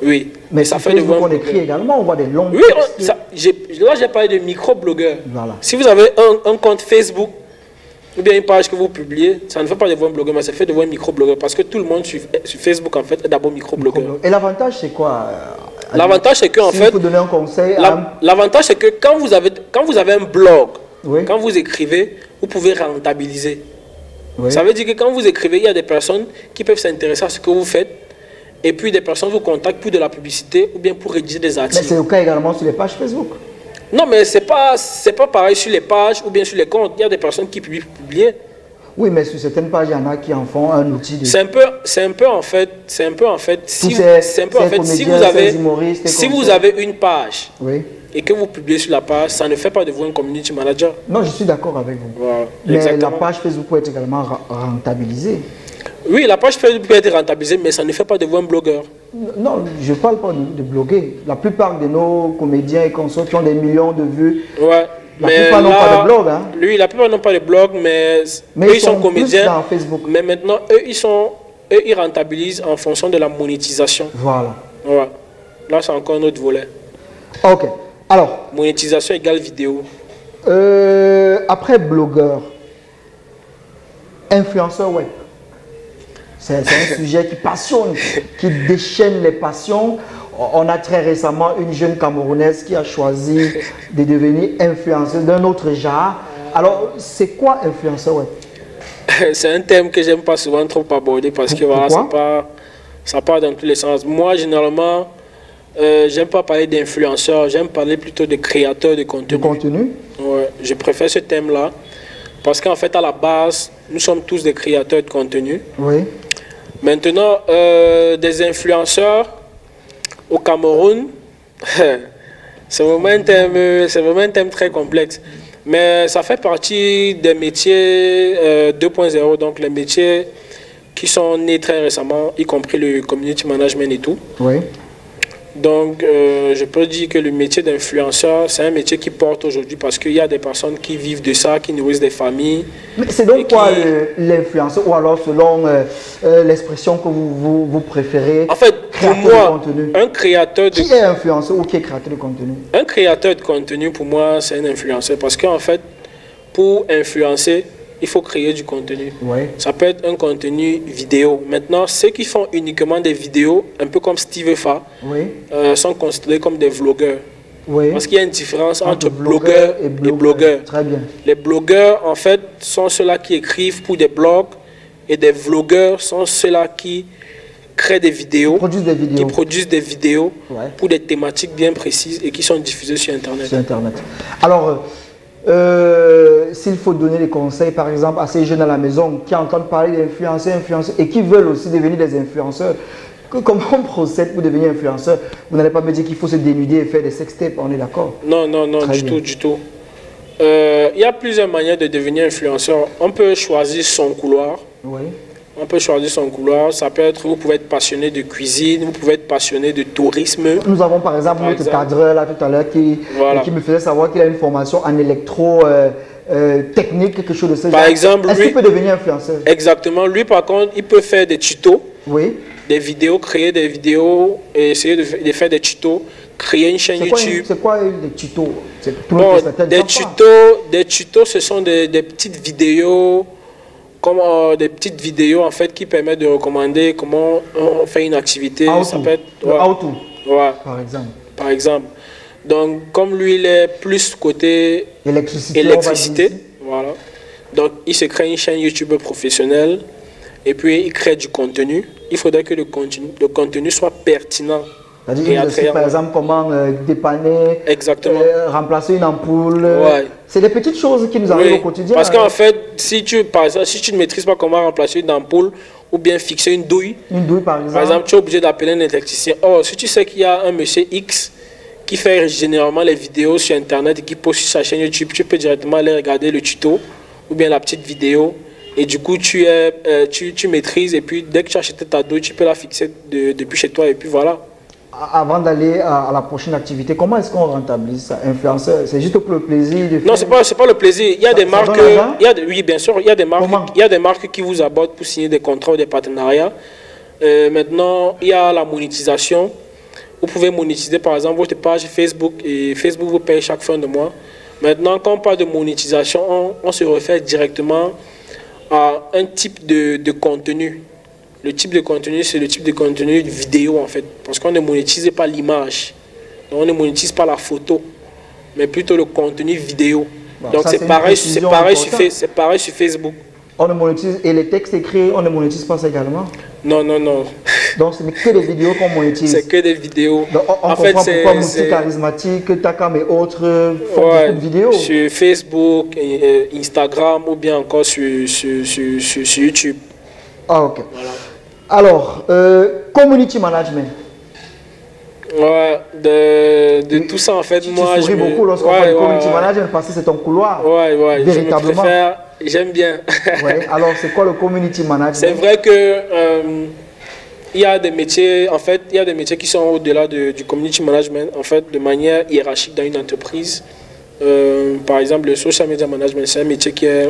Oui. Mais ça sur fait de vous Facebook, un on écrit blogueur. également, on voit des longs Oui, textes. là j'ai parlé de micro-blogueur. Voilà. Si vous avez un compte Facebook ou bien une page que vous publiez, ça ne fait pas de vous un blogueur, mais ça fait de vous un micro-blogueur. Parce que tout le monde sur Facebook en fait est d'abord micro-blogueur. Et l'avantage, c'est quoi? L'avantage c'est que en Si fait, vous donner un conseil l'avantage c'est que quand vous avez un blog, Oui. quand vous écrivez, vous pouvez rentabiliser. Oui. Ça veut dire que quand vous écrivez, il y a des personnes qui peuvent s'intéresser à ce que vous faites et puis des personnes vous contactent pour de la publicité ou bien pour rédiger des Mais articles. c'est le cas également sur les pages Facebook. Non, mais c'est pas pareil sur les pages ou bien sur les comptes. Il y a des personnes qui publient. Oui, mais sur certaines pages, il y en a qui en font un outil de... C'est un peu en fait, si vous avez une page Oui. et que vous publiez sur la page, ça ne fait pas de vous un community manager. Non, je suis d'accord avec vous. Voilà, Mais exactement. la page Facebook peut être également rentabilisée. Oui, la page Facebook peut être rentabilisée, mais ça ne fait pas de vous un blogueur. Non, je ne parle pas de bloguer. La plupart de nos comédiens et consorts qui ont des millions de vues, Ouais. la plupart n'ont pas de blog. Hein. Lui, la plupart n'ont pas de blog, mais Mais eux, ils sont comédiens. plus dans Facebook. Mais maintenant, ils rentabilisent en fonction de la monétisation. Voilà. Ouais. Là, c'est encore un autre volet. Ok. Alors, Monétisation égale vidéo. après blogueur, influenceur web. C'est un sujet qui passionne, qui déchaîne les passions. On a très récemment une jeune Camerounaise qui a choisi de devenir influenceuse d'un autre genre. Alors, c'est quoi influenceur web? C'est un thème que j'aime pas souvent trop aborder parce que voilà, ça part dans tous les sens. Moi, généralement, j'aime pas parler d'influenceurs, j'aime parler plutôt de créateurs de contenu. De contenu? Ouais, je préfère ce thème-là parce qu'en fait, à la base, nous sommes tous des créateurs de contenu. Oui. Maintenant, des influenceurs au Cameroun, c'est vraiment un thème très complexe. Mais ça fait partie des métiers 2.0, donc les métiers qui sont nés très récemment, y compris le community management et tout. Oui. Donc, je peux dire que le métier d'influenceur, c'est un métier qui porte aujourd'hui parce qu'il y a des personnes qui vivent de ça, qui nourrissent des familles. Mais c'est donc quoi l'influenceur, ou alors selon l'expression que vous préférez? En fait, pour moi, un créateur de... Qui est influenceur ou qui est créateur de contenu? Un créateur de contenu, pour moi, c'est un influenceur. Parce qu'en fait, pour influencer, il faut créer du contenu. Ouais. Ça peut être un contenu vidéo. Maintenant, ceux qui font uniquement des vidéos, un peu comme Steve Fa, sont considérés comme des vlogueurs. Oui. Parce qu'il y a une différence entre blogueurs et blogueurs. Très bien. Les blogueurs, en fait, sont ceux-là qui écrivent pour des blogs, et des vlogueurs sont ceux-là qui créent des vidéos, qui produisent des vidéos pour des thématiques bien précises et qui sont diffusées sur Internet. Sur Internet. Alors, s'il faut donner des conseils, par exemple, à ces jeunes à la maison qui entendent parler d'influenceurs, et qui veulent aussi devenir des influenceurs, comment on procède pour devenir influenceur? Vous n'allez pas me dire qu'il faut se dénuder et faire des sextapes, on est d'accord? Non, non, non, du tout. Il y a plusieurs manières de devenir influenceur. On peut choisir son couloir. Oui. On peut choisir son couloir. Ça peut être, vous pouvez être passionné de cuisine, vous pouvez être passionné de tourisme. Nous avons par exemple notre cadreur là tout à l'heure qui me faisait savoir qu'il a une formation en électro technique, quelque chose de ce genre. Par exemple, est-ce qu'il peut devenir influenceur? Exactement. Lui, par contre, il peut faire des tutos. Oui. Des vidéos, créer des vidéos et essayer de faire des tutos, créer une chaîne YouTube. C'est quoi des tutos? Bon, des tutos, ce sont des petites vidéos, comme des petites vidéos en fait qui permettent de recommander comment on fait une activité. Ça peut être par exemple. Par exemple. Donc, comme lui, il est plus côté électricité, voilà. Donc, il se crée une chaîne YouTube professionnelle et puis il crée du contenu. Il faudrait que le contenu soit pertinent. C'est-à-dire, par exemple, comment dépanner, remplacer une ampoule. C'est des petites choses qui nous arrivent au quotidien. Parce qu'en fait, si tu ne maîtrises pas comment remplacer une ampoule ou bien fixer une douille, par exemple, tu es obligé d'appeler un électricien. Or, si tu sais qu'il y a un monsieur X qui fait généralement les vidéos sur Internet et qui poste sur sa chaîne YouTube, tu peux directement aller regarder le tuto ou bien la petite vidéo. Et du coup, tu maîtrises et puis dès que tu as acheté ta douille, tu peux la fixer depuis chez toi et puis voilà. Avant d'aller à la prochaine activité, comment est-ce qu'on rentabilise ça? Influenceur, c'est juste pour le plaisir de faire... Non, c'est pas le plaisir. Il y a des marques... oui, bien sûr, il y a des marques qui vous abordent pour signer des contrats ou des partenariats. Maintenant, il y a la monétisation. Vous pouvez monétiser par exemple votre page Facebook et Facebook vous paye chaque fin de mois. Maintenant, quand on parle de monétisation, on se réfère directement à un type de contenu. Le type de contenu, c'est le type de contenu vidéo en fait, parce qu'on ne monétise pas l'image, on ne monétise pas la photo, mais plutôt le contenu vidéo. Bon, donc c'est pareil sur Facebook. On ne monétise, et les textes écrits, on ne monétise pas ça également? Non, non, non. Donc ce n'est que des vidéos qu'on monétise? C'est que des vidéos. Donc, on comprend pourquoi Moussi Charismatique, Takam et autres font beaucoup de vidéos? Sur Facebook, Instagram ou bien encore sur YouTube. Ah, ok. Voilà. Alors, community management. Ouais, de tout ça en fait, moi je souris beaucoup lorsqu'on parle de community management parce que c'est ton couloir. Ouais, véritablement. J'aime bien. Ouais, alors c'est quoi le community management? C'est vrai que il y a des métiers, en fait, il y a des métiers qui sont au-delà du community management, en fait, de manière hiérarchique dans une entreprise. Par exemple, le social media management, c'est un métier qui est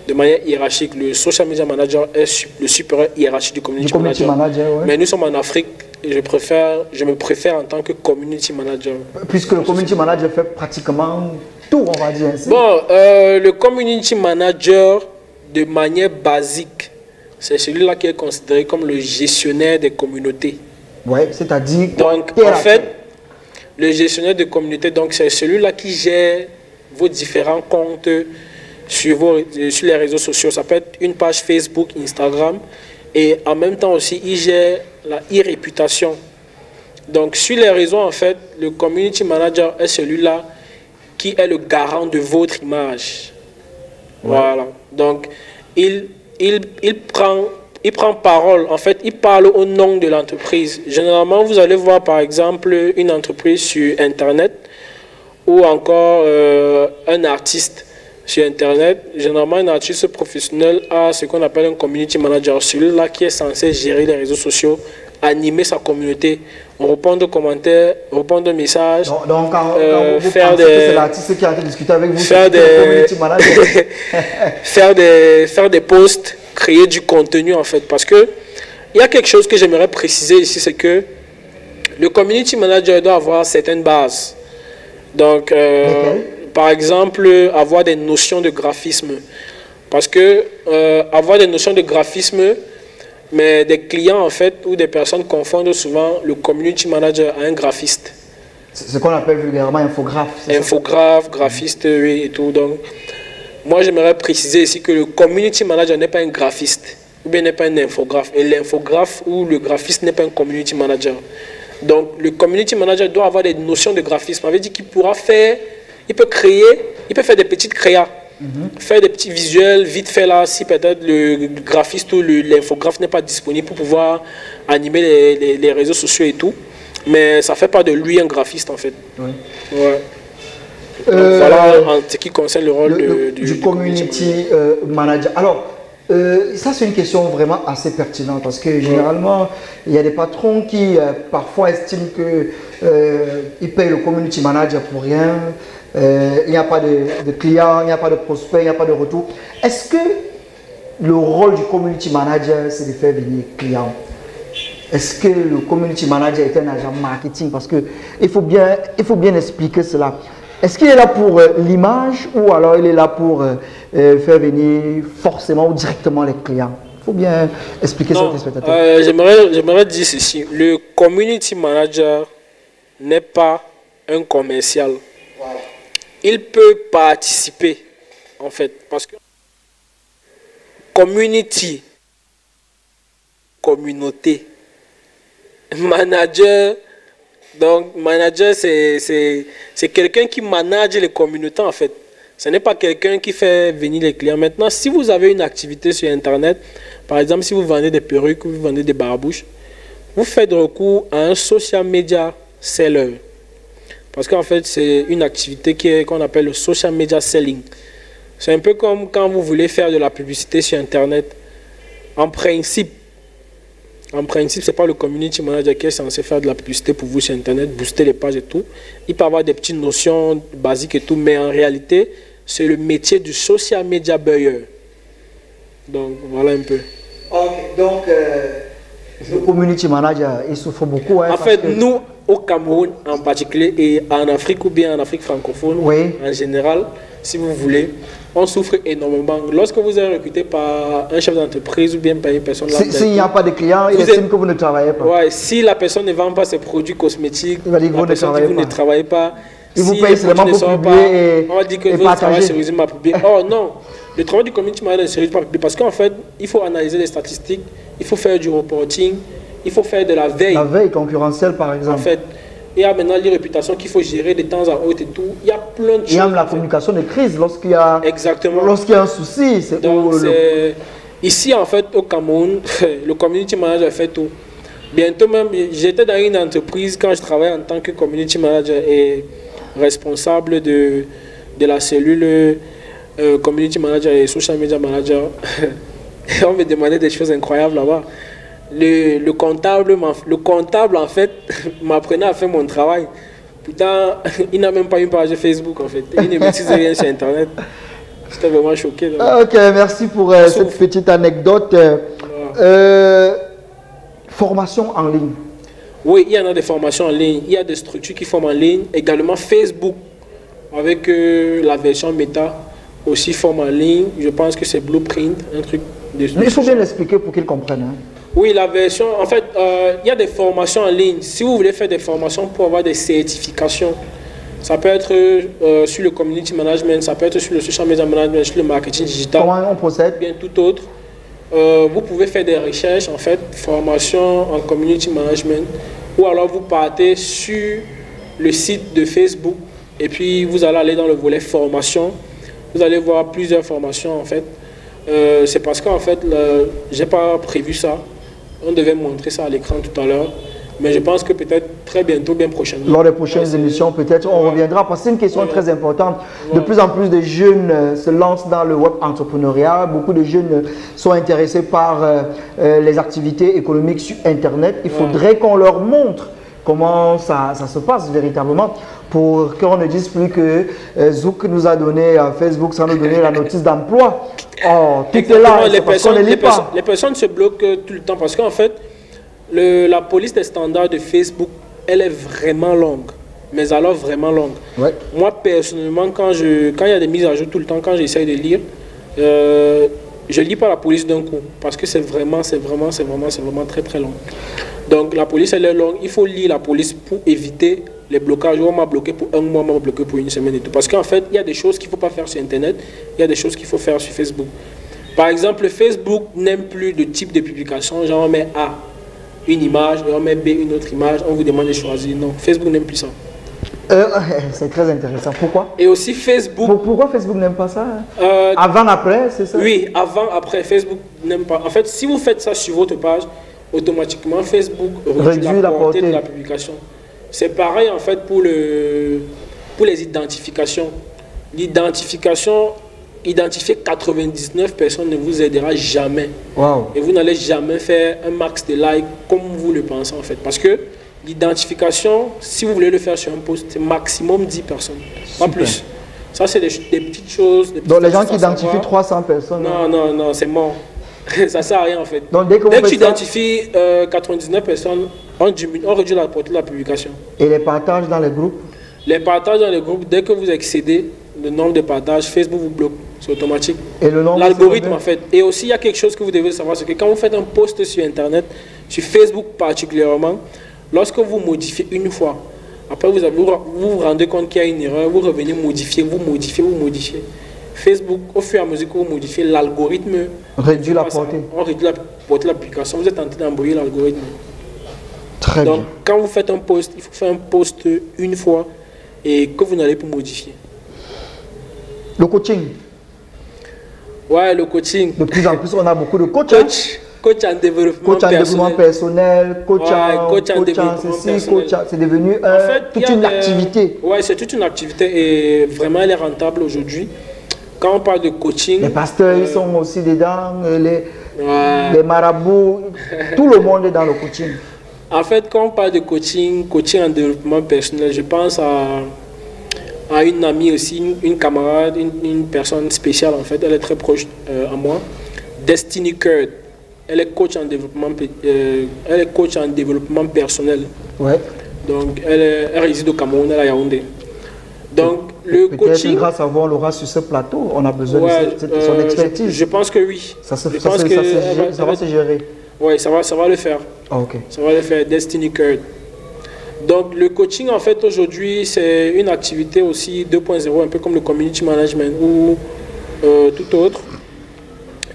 de manière hiérarchique. Le social media manager est le supérieur hiérarchique du community manager. Ouais. Mais nous sommes en Afrique et je me préfère en tant que community manager. Puisque le community manager fait pratiquement tout, on va dire ainsi. Bon, le community manager, de manière basique, c'est celui-là qui est considéré comme le gestionnaire des communautés. Oui, c'est-à-dire... Donc, en fait, le gestionnaire de communautés, donc c'est celui-là qui gère vos différents comptes sur les réseaux sociaux. Ça peut être une page Facebook, Instagram, et en même temps aussi, il gère la e-réputation. Donc, sur les réseaux, en fait, le community manager est celui-là qui est le garant de votre image. Ouais. Voilà. Donc, il prend parole. En fait, il parle au nom de l'entreprise. Généralement, vous allez voir, par exemple, une entreprise sur Internet ou encore un artiste sur Internet. Généralement, un artiste professionnel a ce qu'on appelle un community manager, celui-là qui est censé gérer les réseaux sociaux animer sa communauté, répondre aux commentaires, répondre aux messages. Donc quand vous faire pensez que c'est l'artiste qui a discuté avec vous, faire faire des posts, créer du contenu en fait. Parce que il y a quelque chose que j'aimerais préciser ici, c'est que le community manager doit avoir certaines bases. Donc, par exemple, avoir des notions de graphisme. Parce que avoir des notions de graphisme, mais des clients en fait, ou des personnes confondent souvent le community manager à un graphiste. C'est ce qu'on appelle vulgairement infographe. Infographe, graphiste, oui, et tout. Donc, moi, j'aimerais préciser ici que le community manager n'est pas un graphiste, ou bien n'est pas un infographe. Et l'infographe ou le graphiste n'est pas un community manager. Donc, le community manager doit avoir des notions de graphisme. Ça veut dire qu'il pourra faire, il peut créer, il peut faire des petites créas. Faire des petits visuels vite fait là, si peut-être le graphiste ou l'infographe n'est pas disponible pour pouvoir animer les réseaux sociaux et tout. Mais ça ne fait pas de lui un graphiste en fait. Oui. Ouais. Voilà en ce qui concerne le rôle du community manager. Alors, ça c'est une question vraiment assez pertinente parce que généralement, il y a des patrons qui parfois estiment qu'ils payent le community manager pour rien. Il n'y a pas de clients, il n'y a pas de prospects, il n'y a pas de retour. Est-ce que le rôle du community manager, c'est de faire venir les clients? Est-ce que le community manager est un agent marketing? Parce qu'il faut bien expliquer cela. Est-ce qu'il est là pour l'image ou alors il est là pour faire venir forcément ou directement les clients? Il faut bien expliquer ça aux spectateurs. J'aimerais dire ceci. Le community manager n'est pas un commercial. Voilà. Il peut participer, en fait, parce que community, communauté, manager, donc manager c'est quelqu'un qui manage les communautés, en fait. Ce n'est pas quelqu'un qui fait venir les clients. Maintenant, si vous avez une activité sur Internet, par exemple, si vous vendez des perruques ou vous vendez des barbouches, vous faites recours à un social media seller. Parce qu'en fait, c'est une activité qu'on appelle le social media selling. C'est un peu comme quand vous voulez faire de la publicité sur Internet. En principe, ce n'est pas le community manager qui est censé faire de la publicité pour vous sur Internet, booster les pages et tout. Il peut avoir des petites notions basiques et tout, mais en réalité, c'est le métier du social media buyer. Donc, voilà un peu. Ok, donc, le community manager, il souffre beaucoup. Hein, en fait, nous, au Cameroun en particulier, et en Afrique ou bien en Afrique francophone, en général, si vous voulez, on souffre énormément. Lorsque vous êtes recruté par un chef d'entreprise ou bien par une personne... S'il n'y a pas de clients, il estime que vous ne travaillez pas. Ouais, si la personne ne vend pas ses produits cosmétiques, il va dire que vous ne travaillez pas. Il vous paye seulement pour publier on va dire que votre travail se résume à publier. Oh non, le travail du community manager ne se résume pas à publier parce qu'en fait, il faut analyser les statistiques, il faut faire du reporting, il faut faire de la veille. La veille concurrentielle, par exemple. En fait, il y a maintenant les réputations qu'il faut gérer de temps à autre et tout. Il y a plein de choses. Il y a la communication de crise lorsqu'il y a, lorsqu'il y a un souci. Donc, ici, en fait, au Cameroun, le community manager fait tout. Bientôt même, j'étais dans une entreprise quand je travaillais en tant que community manager et responsable de la cellule community manager et social media manager. On me demandait des choses incroyables là-bas. Le comptable, en fait, m'apprenait à faire mon travail. Pourtant, il n'a même pas une page Facebook, en fait. Il ne maîtrise rien sur Internet. J'étais vraiment choqué. Ok, merci pour cette petite anecdote. Formation en ligne. Oui, il y en a des formations en ligne. Il y a des structures qui forment en ligne. Également Facebook, avec la version méta, aussi forme en ligne. Je pense que c'est Blueprint, un truc de... Mais il faut bien l'expliquer pour qu'ils comprennent. Hein. Oui, la version, en fait, il y a des formations en ligne. Si vous voulez faire des formations pour avoir des certifications, ça peut être sur le community management, ça peut être sur le social media management, sur le marketing digital. Comment on procède? Bien tout autre. Vous pouvez faire des recherches, en fait, formation en community management, ou alors vous partez sur le site de Facebook et puis vous allez aller dans le volet formation. Vous allez voir plusieurs formations, en fait. C'est parce qu'en fait, j'ai pas prévu ça. On devait montrer ça à l'écran tout à l'heure. Mais je pense que peut-être très bientôt, bien prochainement. Lors des prochaines émissions, peut-être, on reviendra parce que c'est une question très importante. De plus en plus de jeunes se lancent dans le web entrepreneuriat. Beaucoup de jeunes sont intéressés par les activités économiques sur Internet. Il faudrait qu'on leur montre comment ça se passe véritablement pour qu'on ne dise plus que Zouk nous a donné, Facebook sans nous donner la notice d'emploi. Oh, tout est là, les parce qu'on ne lit pas. Les personnes se bloquent tout le temps parce qu'en fait, la police des standards de Facebook, elle est vraiment longue. Mais alors vraiment longue. Ouais. Moi, personnellement, quand il y a des mises à jour tout le temps, quand j'essaye de lire, je ne lis pas la police d'un coup parce que c'est vraiment très très long. Donc la police elle est longue, il faut lire la police pour éviter les blocages. On m'a bloqué pour un mois, on m'a bloqué pour une semaine et tout. Parce qu'en fait, il y a des choses qu'il ne faut pas faire sur Internet, il y a des choses qu'il faut faire sur Facebook. Par exemple, Facebook n'aime plus de type de publication, genre on met A, une image, et on met B, une autre image, on vous demande de choisir. Non, Facebook n'aime plus ça. C'est très intéressant. Pourquoi? Et aussi Facebook. Pourquoi Facebook n'aime pas ça? Avant, après, c'est ça? Oui, avant, après, Facebook n'aime pas. En fait, si vous faites ça sur votre page, automatiquement, Facebook réduit la portée de la publication. C'est pareil, en fait, pour les identifications. L'identification, identifier 99 personnes ne vous aidera jamais. Wow. Et vous n'allez jamais faire un max de likes comme vous le pensez, en fait. Parce que l'identification, si vous voulez le faire sur un post, c'est maximum 10 personnes, pas plus. Ça, c'est des petites choses. Donc, les gens qui identifient 300 personnes. Non, c'est mort. Ça ne sert à rien, en fait. Donc, dès que tu identifies 99 personnes, on réduit la portée de la publication. Et les partages dans les groupes? Les partages dans les groupes, dès que vous excédez le nombre de partages, Facebook vous bloque. C'est automatique. Et l'algorithme, en fait. Et aussi, il y a quelque chose que vous devez savoir, c'est que quand vous faites un post sur Internet, sur Facebook particulièrement, lorsque vous modifiez une fois, après vous vous rendez compte qu'il y a une erreur, vous revenez modifier, vous modifiez. Facebook, au fur et à mesure que vous modifiez, l'algorithme réduit la portée. On réduit la portée de l'application. Vous êtes en train d'embrouiller l'algorithme. Très Donc, bien. quand vous faites un post, il faut faire un post une fois et que vous n'allez pas modifier. Le coaching. Ouais, le coaching. De plus en plus, on a beaucoup de coachs. Coach en développement personnel, coach en développement. C'est devenu toute une activité. Ouais, c'est toute une activité et vraiment elle est rentable aujourd'hui. Quand on parle de coaching... Les pasteurs, ils sont aussi dedans, les marabouts, tout le monde est dans le coaching. En fait, quand on parle de coaching en développement personnel, je pense à une amie aussi, une camarade, une personne spéciale en fait, elle est très proche à moi, Destiny Kurt. Elle est coach en développement personnel. Ouais. Donc, elle réside au Cameroun, elle est à Yaoundé. Donc, le coaching... grâce à voir Laura sur ce plateau, on a besoin de son expertise. Je pense que oui. Ça va se gérer. Oui, ça va le faire. Ah, ok. Ça va le faire, Destiny Kurt. Donc, le coaching, en fait, aujourd'hui, c'est une activité aussi 2.0, un peu comme le community management ou tout autre.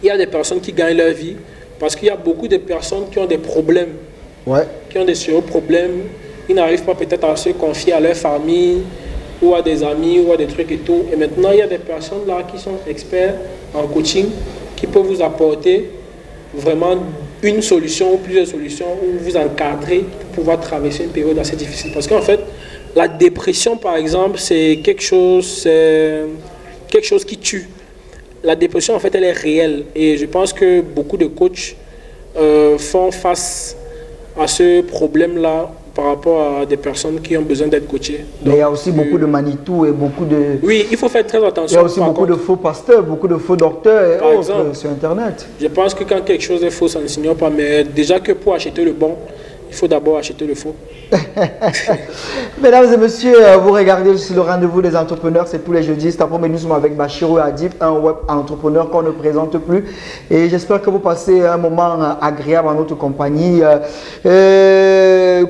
Il y a des personnes qui gagnent leur vie parce qu'il y a beaucoup de personnes qui ont des problèmes, qui ont des sérieux problèmes. Ils n'arrivent pas peut-être à se confier à leur famille ou à des amis ou à des trucs et tout. Et maintenant, il y a des personnes là qui sont experts en coaching qui peuvent vous apporter vraiment une solution ou plusieurs solutions ou vous encadrer pour pouvoir traverser une période assez difficile. Parce qu'en fait, la dépression, par exemple, c'est quelque chose qui tue. La dépression, en fait, elle est réelle. Et je pense que beaucoup de coachs font face à ce problème-là par rapport à des personnes qui ont besoin d'être coachées. Mais il y a aussi beaucoup de Manitou et beaucoup de... Oui, il faut faire très attention. Il y a aussi beaucoup de faux pasteurs, beaucoup de faux docteurs et autres sur Internet. Je pense que quand quelque chose est faux, ça ne signale pas. Mais déjà que pour acheter le bon, il faut d'abord acheter le faux. Mesdames et messieurs, vous regardez sur le rendez-vous des entrepreneurs, c'est tous les jeudis. Cet après-midi, nous sommes avec Bachirou Adib, un web entrepreneur qu'on ne présente plus. Et j'espère que vous passez un moment agréable en notre compagnie.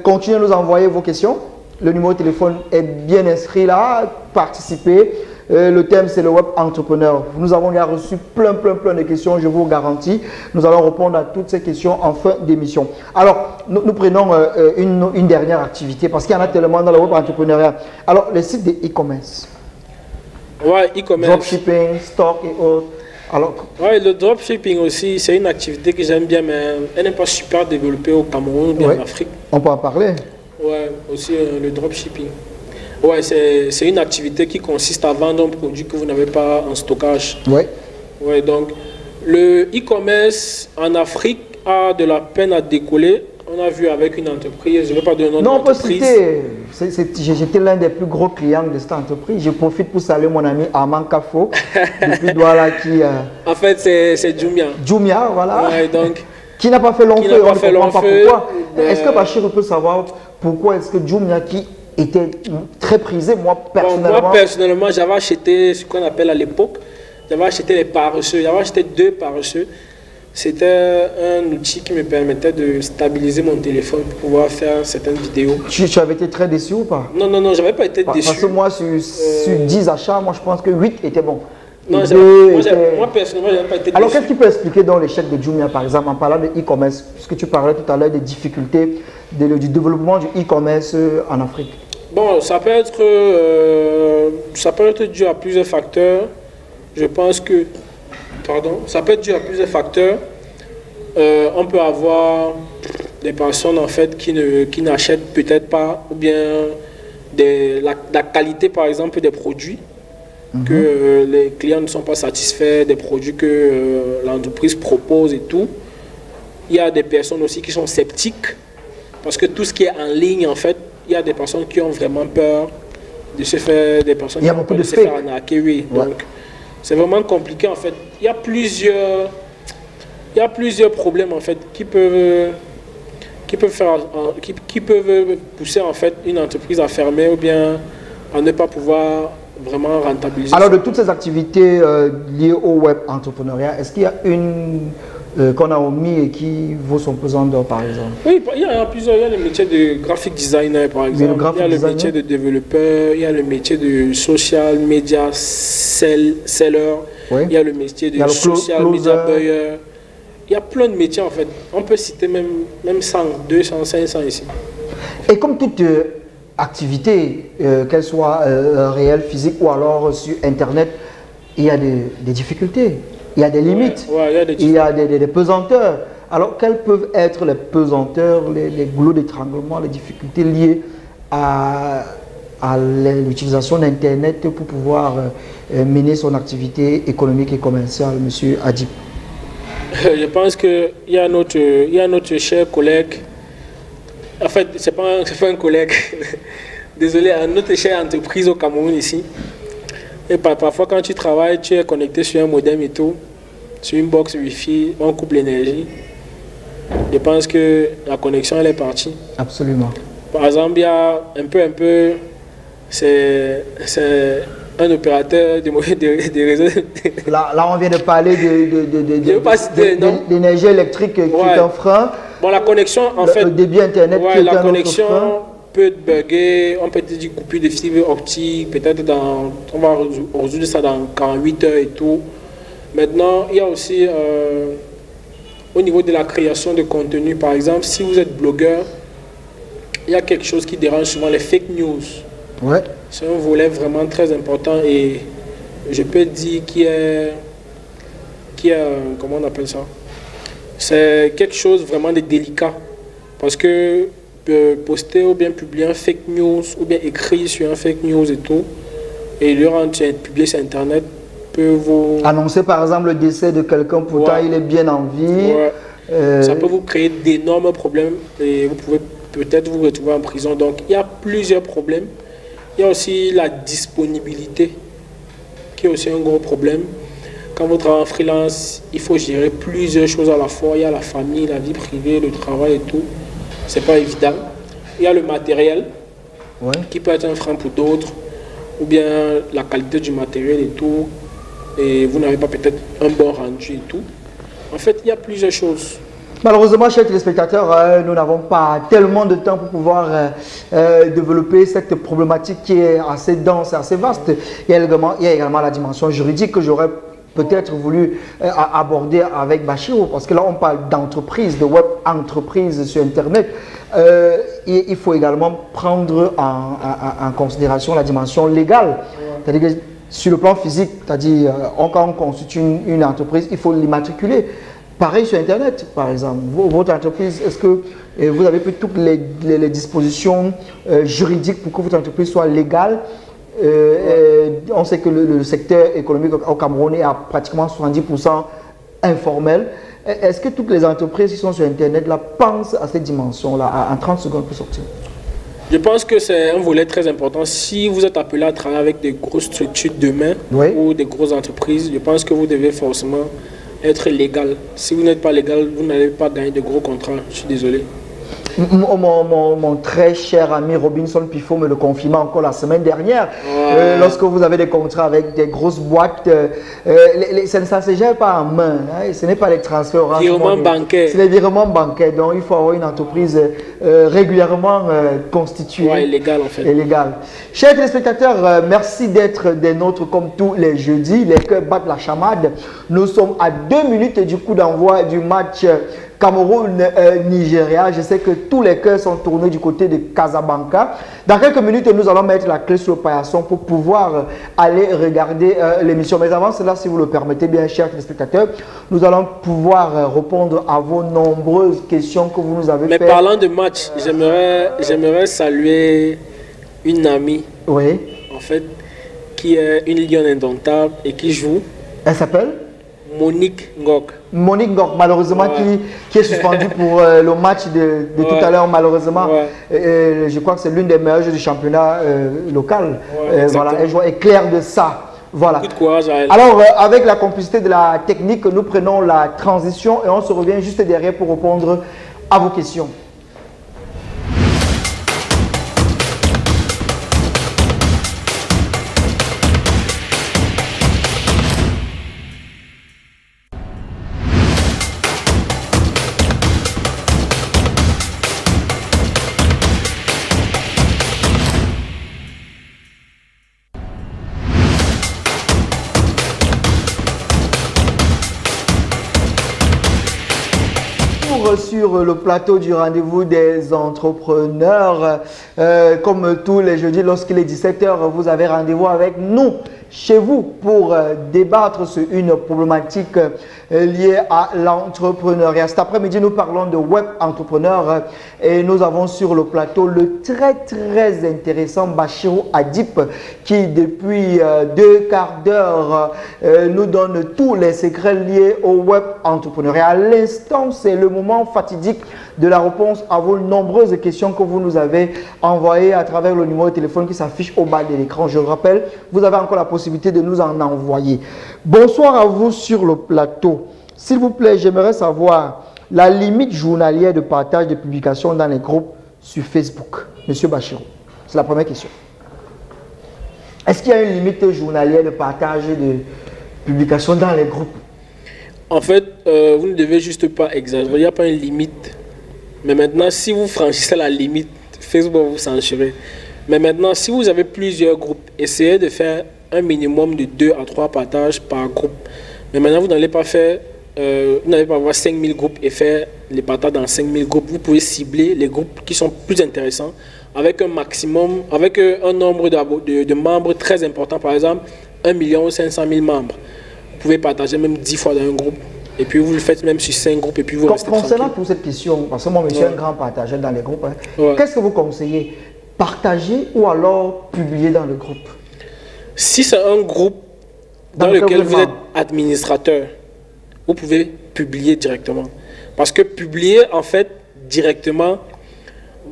Continuez à nous envoyer vos questions. Le numéro de téléphone est bien inscrit là. Participez. Le thème, c'est le web entrepreneur. Nous avons déjà reçu plein de questions, je vous garantis. Nous allons répondre à toutes ces questions en fin d'émission. Alors, nous prenons une dernière activité parce qu'il y en a tellement dans le web entrepreneuriat. Alors, les sites de e-commerce. Ouais, e-commerce. Dropshipping, stock et autres. Alors, ouais, le dropshipping aussi, c'est une activité que j'aime bien, mais elle n'est pas super développée au Cameroun ou bien en Afrique. On peut en parler. Ouais, aussi le dropshipping. Ouais, c'est une activité qui consiste à vendre un produit que vous n'avez pas en stockage. Ouais. Ouais, donc le e-commerce en Afrique a de la peine à décoller. On a vu avec une entreprise, je ne vais pas donner nom Non, on peut d'entreprise. citer, j'étais l'un des plus gros clients de cette entreprise. Je profite pour saluer mon ami Armand Kafo, depuis Douala, qui... En fait, c'est Jumia. Jumia, voilà. Ouais, donc, qui n'a pas fait long feu, on ne comprend pas pourquoi. mais... Est-ce que Bachir peut savoir pourquoi est-ce que Jumia, qui était très prisé, moi personnellement... Moi, personnellement, j'avais acheté ce qu'on appelle à l'époque, j'avais acheté les paresseux, j'avais acheté 2 paresseux. C'était un outil qui me permettait de stabiliser mon téléphone pour pouvoir faire certaines vidéos. Tu avais été très déçu ou pas? Non, non, non, j'avais pas été déçu. Parce que moi, sur 10 achats, moi je pense que 8 étaient bons. Non, moi personnellement, je n'avais pas été déçu. Alors qu'est-ce qui peut expliquer dans l'échec de Jumia, par exemple, en parlant de e-commerce, puisque tu parlais tout à l'heure des difficultés du développement du e-commerce en Afrique? Bon, ça peut être dû à plusieurs facteurs. Je pense que... Pardon, ça peut être dû à plusieurs facteurs. On peut avoir des personnes en fait qui n'achètent peut-être pas, ou bien la qualité par exemple des produits, que les clients ne sont pas satisfaits des produits que l'entreprise propose et tout. Il y a des personnes aussi qui sont sceptiques, parce que tout ce qui est en ligne en fait, il y a des personnes qui ont vraiment peur de se faire, des personnes qui ont peur de se faire arnaquer, oui. Ouais. Donc, c'est vraiment compliqué en fait. Il y a plusieurs problèmes en fait qui peuvent pousser en fait une entreprise à fermer ou bien à ne pas pouvoir vraiment rentabiliser. Alors de toutes ces activités liées au web entrepreneuriat, est-ce qu'il y a une qu'on a omis et qui vaut son pesant d'or par exemple? Oui, il y a plusieurs. Il y a le métier de graphic designer par exemple. Il y a le métier de développeur. Il y a le métier de social media seller. Oui. Il y a le métier de social media buyer. Il y a plein de métiers en fait. On peut citer même 100, 200, 500 ici. Et comme toute activité, qu'elle soit réelle, physique ou alors sur Internet, il y a des difficultés. Il y a des limites, il y a des pesanteurs. Alors, quelles peuvent être les pesanteurs, les goulots d'étranglement, les difficultés liées à l'utilisation d'Internet pour pouvoir mener son activité économique et commerciale, M. Adib? Je pense qu'il y a notre cher collègue, en fait, c'est pas un collègue, désolé, notre chère entreprise au Cameroun ici. Et parfois, quand tu travailles, tu es connecté sur un modem et tout, sur une box Wi-Fi, on coupe l'énergie. Je pense que la connexion, elle est partie. Absolument. Par exemple, il y a un peu, c'est un opérateur des réseaux. Là, on vient de parler d'énergie électrique qui est un frein. Bon, la connexion, en fait, le débit Internet qui est la un connexion autre frein. peut bugger, on peut te dire coupure de fibre optique, peut-être on va résoudre ça dans 48 heures et tout. Maintenant, il y a aussi au niveau de la création de contenu, par exemple, si vous êtes blogueur, il y a quelque chose qui dérange souvent, les fake news. Ouais. C'est un volet vraiment très important et je peux dire qui est comment on appelle ça? C'est quelque chose vraiment de délicat parce que poster ou bien publier un fake news ou bien écrire sur un fake news et tout et le rendre publié sur internet peut vous... Annoncer par exemple le décès de quelqu'un, pourtant il est bien en vie. Ouais. Ça peut vous créer d'énormes problèmes et vous pouvez peut-être vous retrouver en prison. Donc il y a plusieurs problèmes. Il y a aussi la disponibilité qui est aussi un gros problème. Quand vous travaillez en freelance, il faut gérer plusieurs choses à la fois. Il y a la famille, la vie privée, le travail et tout. C'est pas évident. Il y a le matériel qui peut être un frein pour d'autres, ou bien la qualité du matériel et tout. Et vous n'avez pas peut-être un bon rendu et tout. En fait, il y a plusieurs choses. Malheureusement, chers téléspectateurs, nous n'avons pas tellement de temps pour pouvoir développer cette problématique qui est assez dense et assez vaste. Il y a également la dimension juridique que j'aurais peut-être voulu aborder avec Bachirou, parce que là on parle d'entreprise, de web entreprise sur Internet. Il faut également prendre en considération la dimension légale. C'est-à-dire que Sur le plan physique, c'est-à-dire quand on constitue une entreprise, il faut l'immatriculer. Pareil sur Internet, par exemple. Votre entreprise, est-ce que vous avez pris toutes les dispositions juridiques pour que votre entreprise soit légale? On sait que le secteur économique au Cameroun est à pratiquement 70% informel. Est-ce que toutes les entreprises qui sont sur Internet là, pensent à cette dimension-là, en 30 secondes pour sortir? Je pense que c'est un volet très important. Si vous êtes appelé à travailler avec des grosses structures demain ou des grosses entreprises, je pense que vous devez forcément être légal. Si vous n'êtes pas légal, vous n'allez pas gagner de gros contrats. Je suis désolé. Mon très cher ami Robinson Pifo me le confirmait encore la semaine dernière. Lorsque vous avez des contrats avec des grosses boîtes, ça ne se gère pas en main. Hein, ce n'est pas les transferts orange. Virement bancaire. C'est les virements bancaires. Donc il faut avoir une entreprise régulièrement constituée. Ouais, illégale en fait. Illégale. Chers téléspectateurs, merci d'être des nôtres comme tous les jeudis. Les cœurs battent la chamade. Nous sommes à 2 minutes du coup d'envoi du match Cameroun-Nigeria. Je sais que tous les cœurs sont tournés du côté de Casablanca. Dans quelques minutes, nous allons mettre la clé sur le paillasson pour pouvoir aller regarder l'émission. Mais avant cela, si vous le permettez bien, chers téléspectateurs, nous allons pouvoir répondre à vos nombreuses questions que vous nous avez faites. Mais parlant de match, j'aimerais saluer une amie, en fait, qui est une lionne indomptable et qui joue. Elle s'appelle Monique Ngok. Monique Ngok, malheureusement, qui est suspendue pour le match de tout à l'heure, malheureusement. Je crois que c'est l'une des meilleures joueuses du championnat local. Voilà, elle joue clair de ça. Voilà. Beaucoup de courage à elle. Alors, avec la complicité de la technique, nous prenons la transition et on se revient juste derrière pour répondre à vos questions. Sur le plateau du rendez-vous des entrepreneurs, comme tous les jeudis lorsqu'il est 17 h, vous avez rendez-vous avec nous chez vous pour débattre sur une problématique liée à l'entrepreneuriat. Cet après-midi, nous parlons de web entrepreneurs et nous avons sur le plateau le très intéressant Bachirou Adip qui depuis 2 quarts d'heure nous donne tous les secrets liés au web entrepreneuriat. À l'instant, c'est le moment fatidique de la réponse à vos nombreuses questions que vous nous avez envoyées à travers le numéro de téléphone qui s'affiche au bas de l'écran. Je rappelle, vous avez encore la possibilité de nous en envoyer. Bonsoir à vous sur le plateau. S'il vous plaît, j'aimerais savoir la limite journalière de partage de publications dans les groupes sur Facebook. Monsieur Bachirou, c'est la première question. Est-ce qu'il y a une limite journalière de partage de publications dans les groupes? En fait, vous ne devez juste pas exagérer. Il n'y a pas une limite. Mais maintenant, si vous franchissez la limite, Facebook va vous censurer. Mais maintenant, si vous avez plusieurs groupes, essayez de faire un minimum de 2 à 3 partages par groupe. Mais maintenant, vous n'allez pas faire, vous n'allez pas avoir 5000 groupes et faire les partages dans 5000 groupes. Vous pouvez cibler les groupes qui sont plus intéressants avec un maximum, avec un nombre de membres très important. Par exemple, 1 500 000 membres. Vous pouvez partager même 10 fois dans un groupe. Et puis vous le faites même sur 5 groupes et puis vous restez tranquille. Concernant pour cette question, parce que moi je suis un grand partageur dans les groupes, qu'est-ce que vous conseillez? Partager ou alors publier dans le groupe? Si c'est un groupe dans lequel vous êtes administrateur, vous pouvez publier directement. Parce que publier en fait directement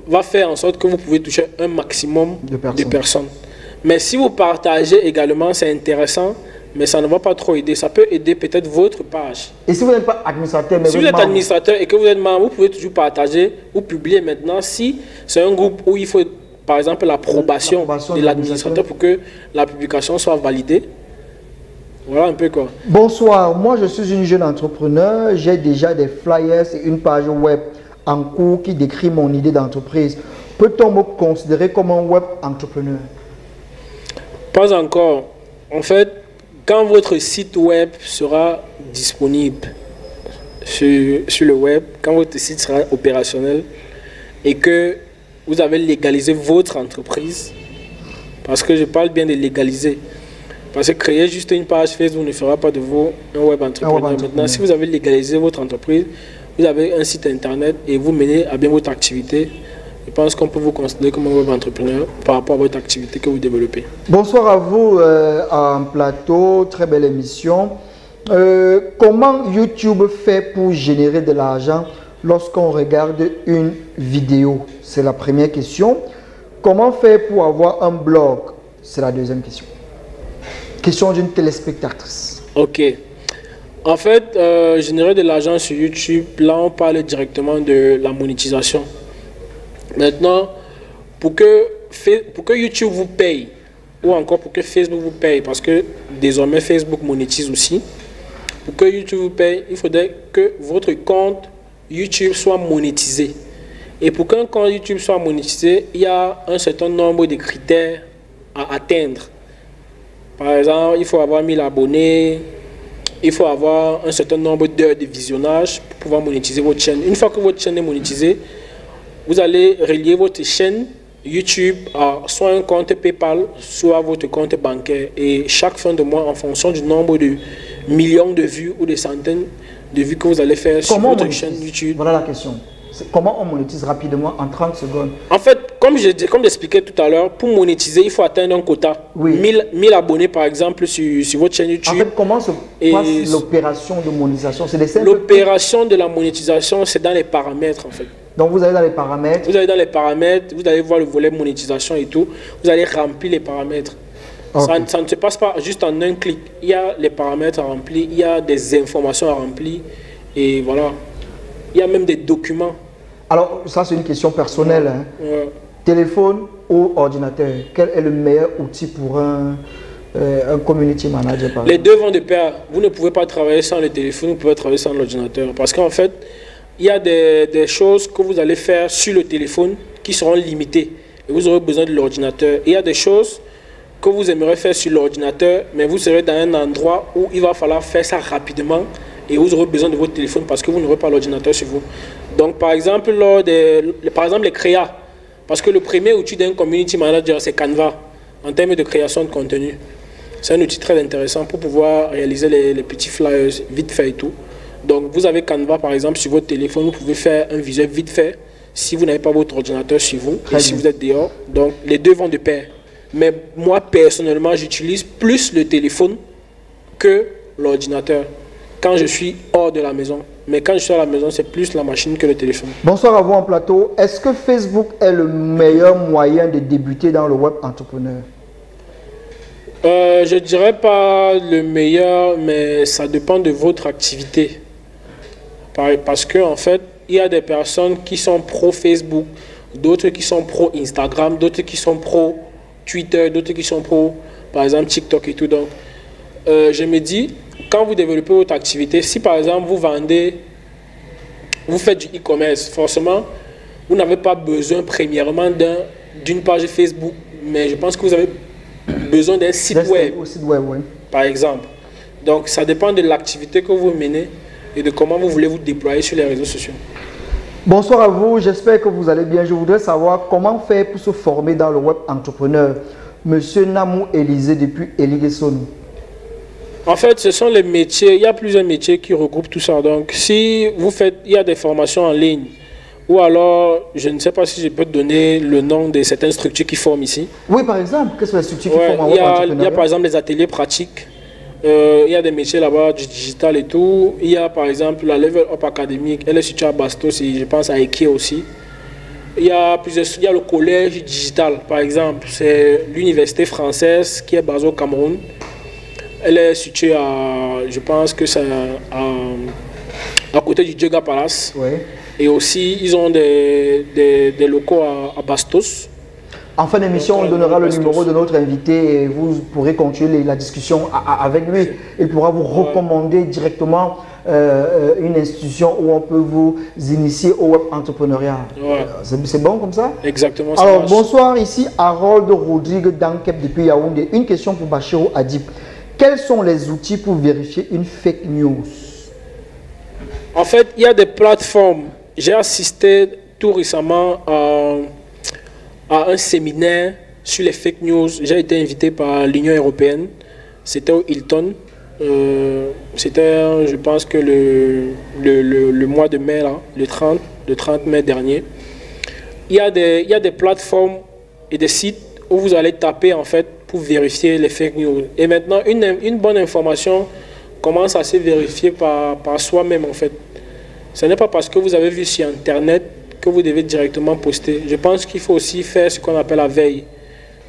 va faire en sorte que vous pouvez toucher un maximum de personnes. Mais si vous partagez également, c'est intéressant. Mais ça ne va pas trop aider. Ça peut aider peut-être votre page. Et si vous n'êtes pas administrateur, mais si vous êtes administrateur et que vous êtes membre, vous pouvez toujours partager ou publier maintenant. Si c'est un groupe où il faut, par exemple, l'approbation de l'administrateur pour que la publication soit validée. Voilà un peu quoi. Bonsoir, moi je suis une jeune entrepreneur. J'ai déjà des flyers et une page web en cours qui décrit mon idée d'entreprise. Peut-on me considérer comme un web entrepreneur? Pas encore. En fait, quand votre site web sera disponible sur le web, quand votre site sera opérationnel et que vous avez légalisé votre entreprise, parce que je parle bien de légaliser, Parce que créer juste une page Facebook ne fera pas de vous un web entrepreneur. Maintenant, si vous avez légalisé votre entreprise, vous avez un site internet et vous menez à bien votre activité, je pense qu'on peut vous considérer comme un web entrepreneur par rapport à votre activité que vous développez. Bonsoir à vous en plateau, très belle émission. Comment YouTube fait pour générer de l'argent lorsqu'on regarde une vidéo? C'est la première question. Comment faire pour avoir un blog? C'est la deuxième question. Question d'une téléspectatrice. Ok. En fait, générer de l'argent sur YouTube, là on parle directement de la monétisation. Maintenant, pour que YouTube vous paye, ou encore pour que Facebook vous paye, parce que désormais Facebook monétise aussi, pour que YouTube vous paye, il faudrait que votre compte YouTube soit monétisé. Et pour qu'un compte YouTube soit monétisé, il y a un certain nombre de critères à atteindre. Par exemple, il faut avoir 1000 abonnés, il faut avoir un certain nombre d'heures de visionnage pour pouvoir monétiser votre chaîne. Une fois que votre chaîne est monétisée, vous allez relier votre chaîne YouTube à soit un compte PayPal, soit votre compte bancaire. Et chaque fin de mois, en fonction du nombre de millions de vues ou des centaines de vues que vous allez faire sur votre chaîne YouTube. Voilà la question. Comment on monétise rapidement en 30 secondes? En fait, comme j'expliquais tout à l'heure, pour monétiser, il faut atteindre un quota. Oui. 1000 abonnés, par exemple, sur votre chaîne YouTube. En fait, comment se passe l'opération de monétisation? L'opération de la monétisation, c'est dans les paramètres, en fait. Donc, vous allez dans les paramètres. Vous allez dans les paramètres, vous allez voir le volet monétisation et tout. Vous allez remplir les paramètres. Okay. Ça ne se passe pas juste en un clic. Il y a les paramètres à remplir, il y a des informations à remplir. Et voilà. Il y a même des documents. Alors, ça, c'est une question personnelle. Hein. Ouais. Téléphone ou ordinateur? Quel est le meilleur outil pour un community manager? Par Les deux vont de pair. Vous ne pouvez pas travailler sans le téléphone, vous pouvez travailler sans l'ordinateur. Parce qu'en fait, il y a des choses que vous allez faire sur le téléphone qui seront limitées. Et vous aurez besoin de l'ordinateur. Il y a des choses que vous aimeriez faire sur l'ordinateur, mais vous serez dans un endroit où il va falloir faire ça rapidement. Et vous aurez besoin de votre téléphone parce que vous n'aurez pas l'ordinateur sur vous. Donc, par exemple, les créas. Parce que le premier outil d'un community manager, c'est Canva, en termes de création de contenu. C'est un outil très intéressant pour pouvoir réaliser les petits flyers vite fait et tout. Donc, vous avez Canva, par exemple, sur votre téléphone. Vous pouvez faire un visuel vite fait si vous n'avez pas votre ordinateur sur vous et si vous êtes dehors. Donc, les deux vont de pair. Mais moi, personnellement, j'utilise plus le téléphone que l'ordinateur quand je suis hors de la maison. Mais quand je suis à la maison, c'est plus la machine que le téléphone. Bonsoir à vous en plateau. Est-ce que Facebook est le meilleur moyen de débuter dans le web entrepreneur? Je ne dirais pas le meilleur, mais ça dépend de votre activité. Parce qu'en fait, il y a des personnes qui sont pro Facebook, d'autres qui sont pro Instagram, d'autres qui sont pro Twitter, d'autres qui sont pro, par exemple, TikTok et tout. Donc, je me dis, quand vous développez votre activité, si par exemple vous faites du e-commerce, forcément, vous n'avez pas besoin premièrement d'une page Facebook, mais je pense que vous avez besoin d'un site web, oui. Par exemple. Donc, ça dépend de l'activité que vous menez et de comment vous voulez vous déployer sur les réseaux sociaux. Bonsoir à vous, j'espère que vous allez bien. Je voudrais savoir comment faire pour se former dans le web entrepreneur. Monsieur Namou Élisée depuis Eligeson. En fait, ce sont les métiers, il y a plusieurs métiers qui regroupent tout ça. Donc, si vous faites, il y a des formations en ligne, ou alors, je ne sais pas si je peux te donner le nom de certaines structures qui forment ici. Oui, par exemple, quelles sont les structures qui forment en web entrepreneur? Il y a par exemple les ateliers pratiques, il y a des métiers là-bas, du digital et tout. Il y a par exemple la Level Up Academy, elle est située à Bastos et je pense à Ikea aussi. Il y a le collège digital, par exemple, c'est l'université française qui est basée au Cameroun. Elle est située je pense que c'est à côté du Djega Palace. Oui. Et aussi, ils ont des locaux à Bastos. En fin d'émission, on donnera le numéro de notre invité et vous pourrez continuer la discussion avec lui. Il pourra vous recommander directement une institution où on peut vous initier au web entrepreneuriat. Ouais. C'est bon comme ça? Exactement. Alors, bonsoir, ici Harold Rodrigue Dankep depuis Yaoundé. Une question pour Bachirou Adib. Quels sont les outils pour vérifier une fake news? En fait, il y a des plateformes. J'ai assisté tout récemment à un séminaire sur les fake news. J'ai été invité par l'Union européenne. C'était au Hilton. C'était, je pense que le mois de mai, là, le 30 mai dernier. Il y a des plateformes et des sites où vous allez taper en fait pour vérifier les fake news. Et maintenant, une bonne information commence à se vérifier par soi-même en fait. Ce n'est pas parce que vous avez vu sur Internet que vous devez directement poster. Je pense qu'il faut aussi faire ce qu'on appelle la veille.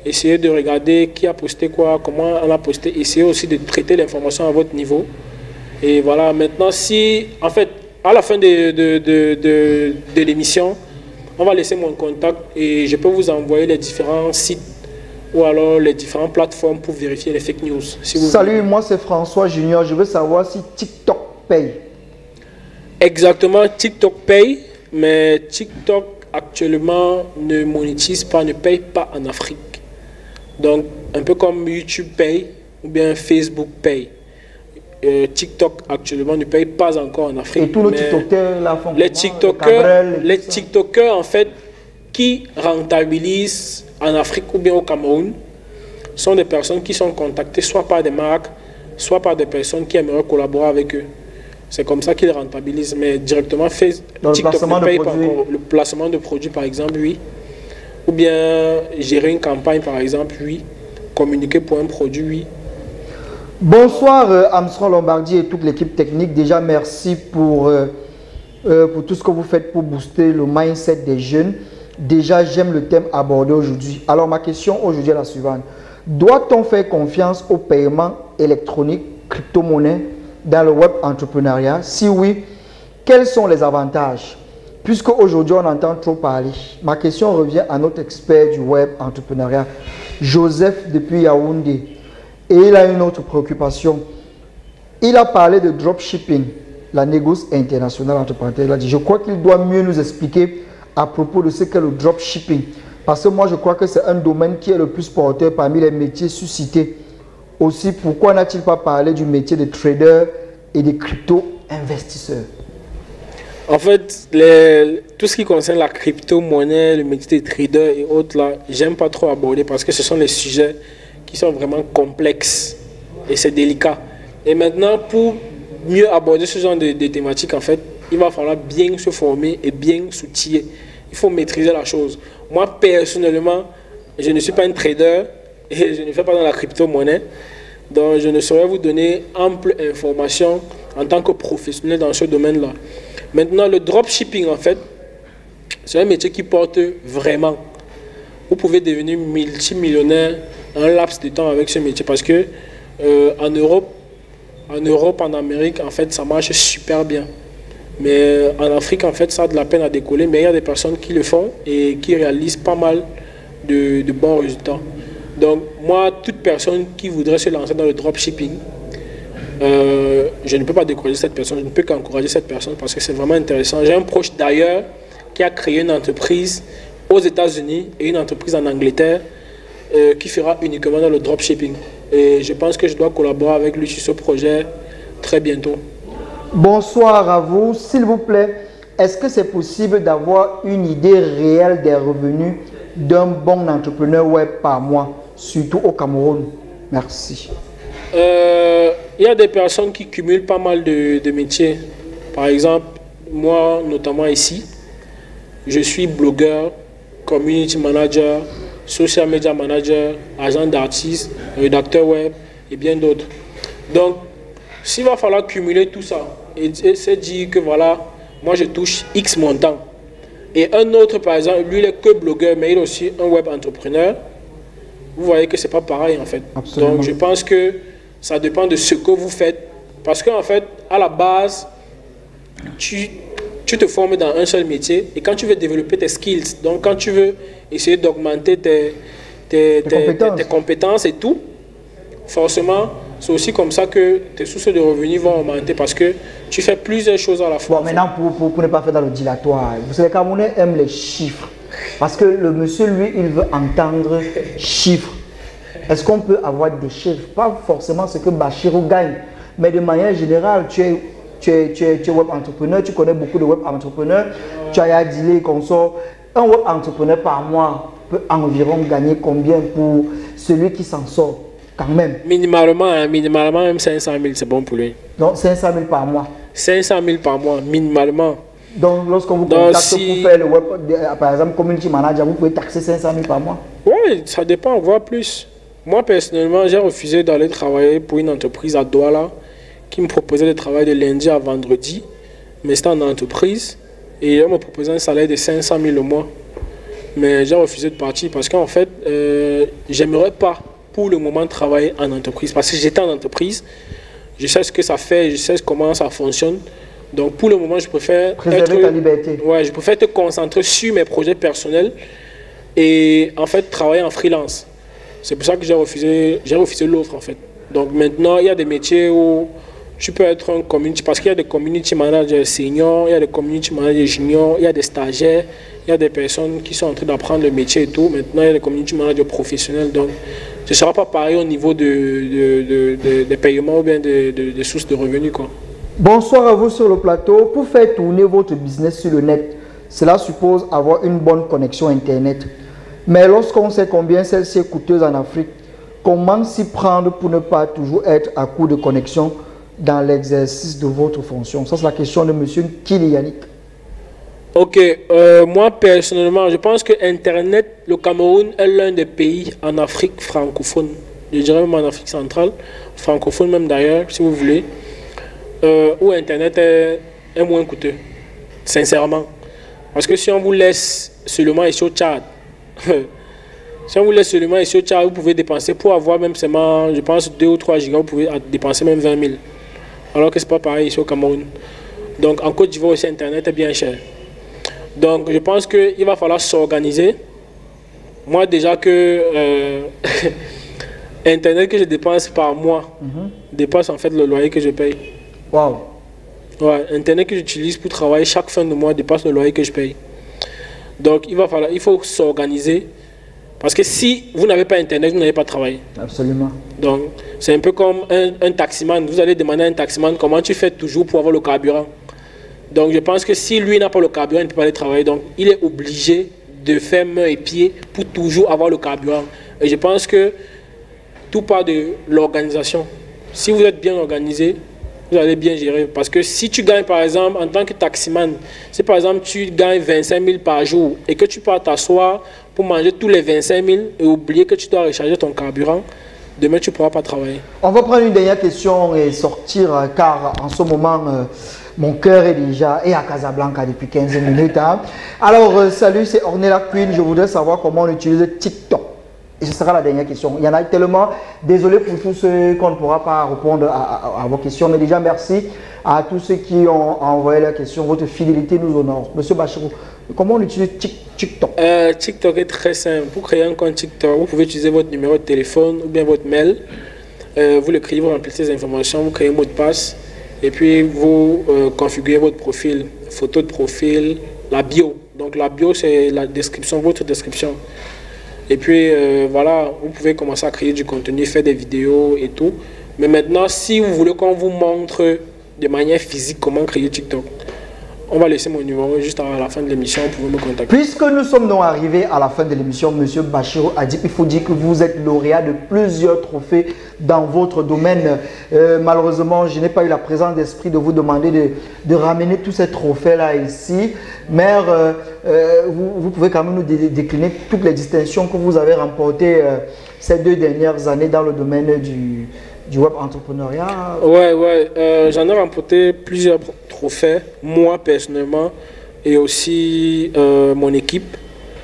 Essayez de regarder qui a posté quoi, comment on a posté. Essayez aussi de traiter l'information à votre niveau. Et voilà, maintenant, si, en fait, à la fin de l'émission, on va laisser mon contact et je peux vous envoyer les différents sites ou alors les différentes plateformes pour vérifier les fake news. Si vous Salut, moi c'est François Junior. Je veux savoir si TikTok paye. Exactement, TikTok paye, mais TikTok actuellement ne monétise pas, ne paye pas en Afrique. Donc, un peu comme YouTube paye ou bien Facebook paye. TikTok actuellement ne paye pas encore en Afrique. Et tous les TikTokers là font les TikTokers en fait qui rentabilisent en Afrique ou bien au Cameroun sont des personnes qui sont contactées soit par des marques, soit par des personnes qui aimeraient collaborer avec eux. C'est comme ça qu'ils rentabilisent, mais directement TikTok ne paye pas encore. Le placement de produits par exemple, oui. Ou bien gérer une campagne par exemple, oui. Communiquer pour un produit, oui. Bonsoir Armstrong Lombardi et toute l'équipe technique. Déjà merci pour tout ce que vous faites pour booster le mindset des jeunes. Déjà j'aime le thème abordé aujourd'hui. Alors ma question aujourd'hui est la suivante. Doit-on faire confiance au paiement électronique, crypto-monnaie dans le web entrepreneuriat? Si oui, quels sont les avantages? Puisque aujourd'hui on entend trop parler. Ma question revient à notre expert du web entrepreneuriat, Joseph depuis Yaoundé. Et il a une autre préoccupation. Il a parlé de dropshipping, la négoce internationale entre parenthèses. Il a dit, je crois qu'il doit mieux nous expliquer à propos de ce qu'est le dropshipping. Parce que moi, je crois que c'est un domaine qui est le plus porteur parmi les métiers suscités. Aussi, pourquoi n'a-t-il pas parlé du métier de trader et de crypto-investisseur? En fait, tout ce qui concerne la crypto-monnaie, le métier de trader et autres, là, j'aime pas trop aborder parce que ce sont des sujets qui sont vraiment complexes et c'est délicat. Et maintenant, pour mieux aborder ce genre de thématiques, en fait, il va falloir bien se former et bien s'outiller. Il faut maîtriser la chose. Moi, personnellement, je ne suis pas un trader et je ne fais pas dans la crypto-monnaie. Donc, je ne saurais vous donner ample information en tant que professionnel dans ce domaine-là. Maintenant, le dropshipping, en fait, c'est un métier qui porte vraiment. Vous pouvez devenir multimillionnaire un laps de temps avec ce métier parce que en Europe, en Amérique, en fait, ça marche super bien. Mais en Afrique, en fait, ça a de la peine à décoller. Mais il y a des personnes qui le font et qui réalisent pas mal de bons résultats. Donc, moi, toute personne qui voudrait se lancer dans le dropshipping, je ne peux pas décourager cette personne, je ne peux qu'encourager cette personne parce que c'est vraiment intéressant. J'ai un proche d'ailleurs qui a créé une entreprise aux États-Unis et une entreprise en Angleterre qui fera uniquement dans le dropshipping. Et je pense que je dois collaborer avec lui sur ce projet très bientôt. Bonsoir à vous. S'il vous plaît, est-ce que c'est possible d'avoir une idée réelle des revenus d'un bon entrepreneur web par mois, surtout au Cameroun? Merci. Il y a des personnes qui cumulent pas mal de métiers. Par exemple, moi, notamment ici, je suis blogueur, community manager, social media manager, agent d'artiste, rédacteur web et bien d'autres. Donc, s'il va falloir cumuler tout ça et se dire que voilà, moi je touche X montant et un autre par exemple, lui il est que blogueur mais il est aussi un web entrepreneur, vous voyez que c'est pas pareil en fait. Absolument. Donc je pense que ça dépend de ce que vous faites parce qu'en fait à la base tu te formes dans un seul métier et quand tu veux développer tes skills, donc quand tu veux essayer d'augmenter tes compétences et tout, forcément, c'est aussi comme ça que tes sources de revenus vont augmenter parce que tu fais plusieurs choses à la fois. Bon, maintenant, pour ne pas faire dans le dilatoire, vous savez, les Camerounais aiment les chiffres. Parce que le monsieur, lui, il veut entendre chiffres. Est-ce qu'on peut avoir des chiffres? Pas forcément ce que Bachirou gagne, mais de manière générale, tu es web entrepreneur, tu connais beaucoup de web entrepreneurs, tu as dealé comme ça. Un web entrepreneur par mois peut environ gagner combien pour celui qui s'en sort? Quand même. Minimalement, hein, minimalement même 500 000, c'est bon pour lui. Donc 500 000 par mois. 500 000 par mois, minimalement. Donc lorsqu'on vous contacte pour faire le web, par exemple, community manager, vous pouvez taxer 500 000 par mois? Oui, ça dépend, voire plus. Moi, personnellement, j'ai refusé d'aller travailler pour une entreprise à Douala qui me proposait de travailler de lundi à vendredi. Mais c'était en entreprise et on me proposait un salaire de 500 000 au mois. Mais j'ai refusé de partir parce qu'en fait, j'aimerais pas pour le moment travailler en entreprise. Parce que j'étais en entreprise, je sais ce que ça fait, je sais comment ça fonctionne. Donc pour le moment, je préfère préserver ta liberté. Ouais, je préfère te concentrer sur mes projets personnels et en fait travailler en freelance. C'est pour ça que j'ai refusé l'offre en fait. Donc maintenant, il y a des métiers où tu peux être un community, parce qu'il y a des community managers seniors, il y a des community managers juniors, il y a des stagiaires, il y a des personnes qui sont en train d'apprendre le métier et tout. Maintenant, il y a des community managers professionnels. Donc, ce ne sera pas pareil au niveau des paiements ou bien des sources de revenus, quoi. Bonsoir à vous sur le plateau. Pour faire tourner votre business sur le net, cela suppose avoir une bonne connexion Internet. Mais lorsqu'on sait combien celle-ci est coûteuse en Afrique, comment s'y prendre pour ne pas toujours être à court de connexion dans l'exercice de votre fonction? Ça, c'est la question de M. Kilianik. Ok, moi personnellement, je pense que Internet, le Cameroun est l'un des pays en Afrique francophone. Je dirais même en Afrique centrale, francophone même d'ailleurs, si vous voulez. Où Internet est moins coûteux, sincèrement. Parce que si on vous laisse seulement ici au Tchad, si on vous laisse seulement ici au Tchad, vous pouvez dépenser pour avoir même seulement, je pense, 2 ou 3 gigas, vous pouvez dépenser même 20 000. Alors que ce n'est pas pareil ici au Cameroun. Donc en Côte d'Ivoire aussi, Internet est bien cher. Donc je pense qu'il va falloir s'organiser. Moi déjà que Internet que je dépense par mois dépasse en fait le loyer que je paye. Wow. Ouais, Internet que j'utilise pour travailler chaque fin de mois dépasse le loyer que je paye. Donc il faut s'organiser. Parce que si vous n'avez pas Internet, vous n'allez pas travailler. Absolument. Donc c'est un peu comme un taximan. Vous allez demander à un taximan comment tu fais toujours pour avoir le carburant. Donc je pense que si lui n'a pas le carburant, il ne peut pas aller travailler. Donc il est obligé de faire main et pied pour toujours avoir le carburant. Et je pense que tout part de l'organisation. Si vous êtes bien organisé, vous allez bien gérer. Parce que si tu gagnes, par exemple, en tant que taximan, si par exemple tu gagnes 25 000 par jour et que tu pars t'asseoir pour manger tous les 25 000 et oublier que tu dois recharger ton carburant, demain tu ne pourras pas travailler. On va prendre une dernière question et sortir, car en ce moment, mon cœur est déjà à Casablanca depuis 15 minutes. Hein. Alors, salut, c'est Ornella Queen. Je voudrais savoir comment on utilise TikTok. Et ce sera la dernière question. Il y en a tellement. Désolé pour tous ceux qu'on ne pourra pas répondre à vos questions. Mais déjà, merci à tous ceux qui ont envoyé leurs questions. Votre fidélité nous honore. Monsieur Bachirou, comment on utilise TikTok? TikTok est très simple. Pour créer un compte TikTok, vous pouvez utiliser votre numéro de téléphone ou bien votre mail. Vous le créez, vous remplissez les informations, vous créez un mot de passe. Et puis, vous configurez votre profil. Photo de profil, la bio. Donc, la bio, c'est la description, votre description. Et puis, voilà, vous pouvez commencer à créer du contenu, faire des vidéos et tout. Mais maintenant, si vous voulez qu'on vous montre de manière physique comment créer TikTok, on va laisser mon numéro juste à la fin de l'émission, vous pouvez me contacter. Puisque nous sommes donc arrivés à la fin de l'émission, M. Bachirou a dit, il faut dire que vous êtes lauréat de plusieurs trophées dans votre domaine. Malheureusement, je n'ai pas eu la présence d'esprit de vous demander de ramener tous ces trophées-là ici. Mais vous pouvez quand même nous décliner toutes les distinctions que vous avez remportées ces 2 dernières années dans le domaine du web entrepreneuriat. Ouais, j'en ai remporté plusieurs trophées, moi personnellement, et aussi mon équipe.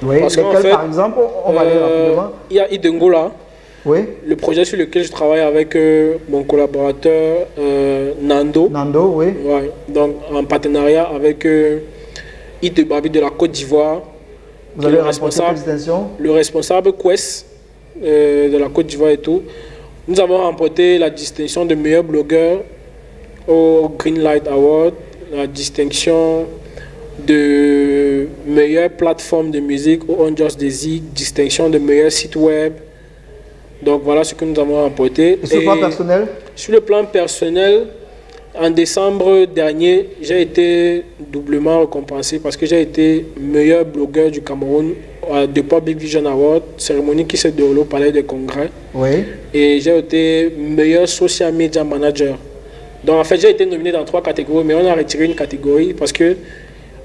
Oui, lesquels fait, par exemple, on va aller rapidement. Il y a Idengola, oui. Le projet sur lequel je travaille avec mon collaborateur Nando. Nando, oui. Ouais, donc en partenariat avec Itebabi de la Côte d'Ivoire. Vous avez remporté quelle distinction? Le responsable Quest de la Côte d'Ivoire et tout. Nous avons remporté la distinction de meilleur blogueur au Greenlight Award, la distinction de meilleure plateforme de musique au On Just Daisy, distinction de meilleur site web. Donc voilà ce que nous avons remporté. Et sur le plan personnel? Sur le plan personnel, en décembre dernier, j'ai été doublement récompensé parce que j'ai été meilleur blogueur du Cameroun de Public Vision Award, cérémonie qui s'est déroulée au Palais des Congrès. Oui. Et j'ai été meilleur social media manager. Donc en fait, j'ai été nominé dans 3 catégories, mais on a retiré une catégorie parce que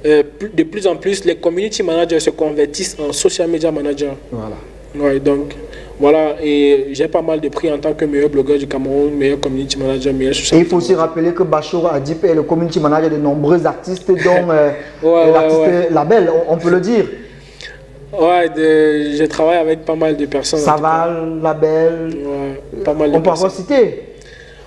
de plus en plus, les community managers se convertissent en social media manager. Voilà. Ouais, donc voilà, et j'ai pas mal de prix en tant que meilleur blogueur du Cameroun, meilleur community manager, meilleur social Et il faut aussi rappeler que Bachour Adib est le community manager de nombreux artistes, dont l'artiste label, on peut le dire. Ouais, je travaille avec pas mal de personnes. Saval, label, ouais, pas mal de on peut encore citer.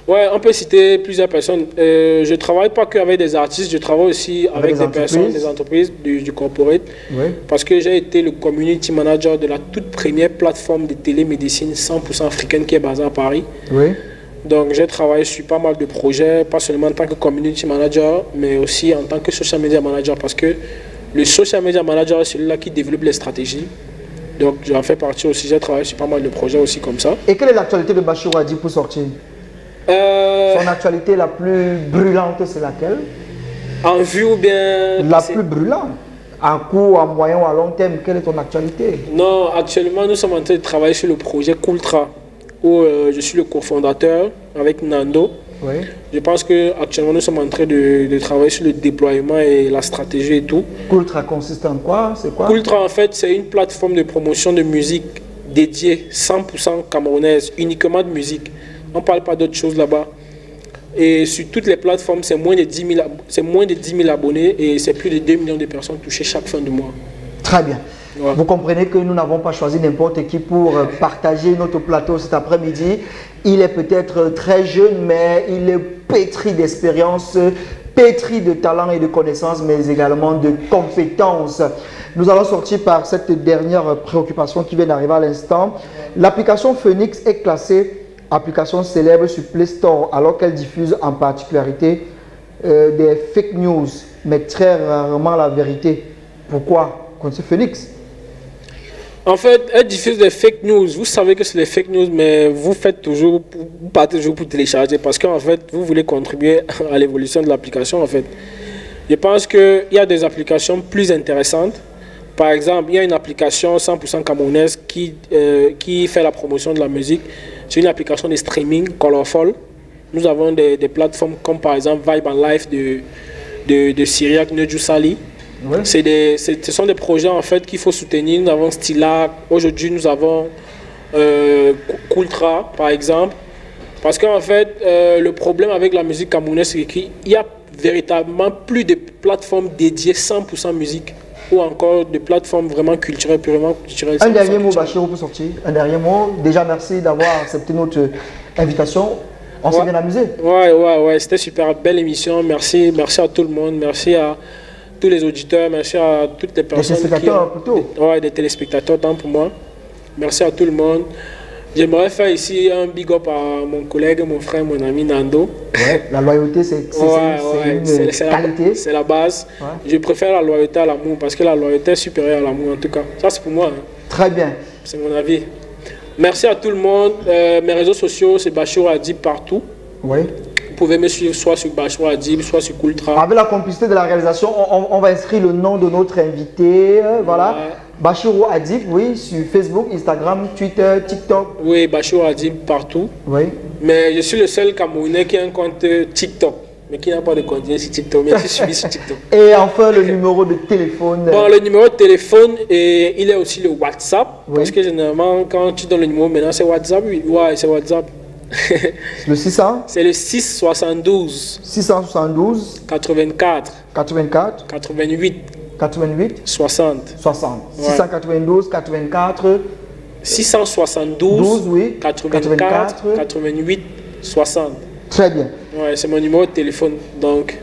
Ouais, on peut citer plusieurs personnes. Je ne travaille pas qu'avec des artistes, je travaille aussi avec des personnes, des entreprises du corporate. Oui. Parce que j'ai été le community manager de la toute première plateforme de télémédecine 100% africaine qui est basée à Paris. Oui. Donc j'ai travaillé sur pas mal de projets, pas seulement en tant que community manager, mais aussi en tant que social media manager. Parce que le social media manager est celui-là qui développe les stratégies. Donc j'en fais partie aussi, j'ai travaillé sur pas mal de projets aussi comme ça. Et quelle est l'actualité de Bachour Adib pour sortir? Son actualité la plus brûlante, c'est laquelle? En vue ou bien... La plus brûlante. En court, en moyen ou à long terme, quelle est ton actualité? Non, actuellement, nous sommes en train de travailler sur le projet Coultra, où je suis le cofondateur avec Nando. Oui. Je pense qu'actuellement, nous sommes en train de travailler sur le déploiement et la stratégie et tout. Coultra consiste en quoi? C'est quoi? Coultra, en fait, c'est une plateforme de promotion de musique dédiée 100% camerounaise, uniquement de musique. On ne parle pas d'autre chose là-bas. Et sur toutes les plateformes, c'est moins de 10 000 abonnés et c'est plus de 2 millions de personnes touchées chaque fin de mois. Très bien. Ouais. Vous comprenez que nous n'avons pas choisi n'importe qui pour partager notre plateau cet après-midi. Il est peut-être très jeune, mais il est pétri d'expérience, pétri de talent et de connaissances, mais également de compétences. Nous allons sortir par cette dernière préoccupation qui vient d'arriver à l'instant. L'application Phoenix est classée application célèbre sur Play Store alors qu'elle diffuse en particularité des fake news, mais très rarement la vérité. Pourquoi? Connaissez Phoenix? En fait, elle diffuse des fake news. Vous savez que c'est des fake news, mais vous partez toujours pour télécharger parce qu'en fait, vous voulez contribuer à l'évolution de l'application. En fait, je pense qu'il y a des applications plus intéressantes. Par exemple, il y a une application 100% camerounaise qui fait la promotion de la musique. C'est une application de streaming, Colorful. Nous avons des plateformes comme par exemple Vibe and Life de Syriac Nedjoussali. Ouais. Ce sont des projets en fait qu'il faut soutenir. Nous avons Stylac. Aujourd'hui, nous avons Coultra, par exemple. Parce qu'en fait, le problème avec la musique camerounaise, c'est qu'il y a véritablement plus de plateformes dédiées 100% musique, ou encore de plateformes vraiment culturelles, purement culturelles. Un dernier mot, Bachirou, pour sortir. Un dernier mot. Déjà, merci d'avoir accepté notre invitation. On s'est bien amusé. Ouais. C'était super belle émission. Merci à tout le monde. Merci à tous les auditeurs. Merci à toutes les personnes. Des téléspectateurs, plutôt. Ouais, des téléspectateurs, tant pour moi. Merci à tout le monde. J'aimerais faire ici un big up à mon collègue, mon frère, mon ami Nando. Ouais, la loyauté, c'est une qualité. C'est la base. Ouais. Je préfère la loyauté à l'amour parce que la loyauté est supérieure à l'amour en tout cas. Ça, c'est pour moi. Hein. Très bien. C'est mon avis. Merci à tout le monde. Mes réseaux sociaux, c'est Bachour Adib partout. Oui. Vous pouvez me suivre soit sur Bachour Adib, soit sur Coultra. Avec la complicité de la réalisation, on va inscrire le nom de notre invité. Voilà. Ouais. Bachour Adib, oui, sur Facebook, Instagram, Twitter, TikTok. Oui, Bachour Adib partout. Oui. Mais je suis le seul Camerounais qui a un compte TikTok, mais qui n'a pas de compte sur TikTok, mais je suis sur TikTok. Et enfin, le numéro de téléphone. Bon, le numéro de téléphone, il est aussi le WhatsApp. Oui. Parce que généralement, quand tu donnes le numéro, maintenant c'est WhatsApp. Oui, ouais, c'est WhatsApp. Le 600? C'est le 672. 672. 84. 84. 88. 88 60. 60. Ouais. 692, 84. 672, oui. 84, 88, 60. Très bien. Ouais, c'est mon numéro de téléphone. Donc,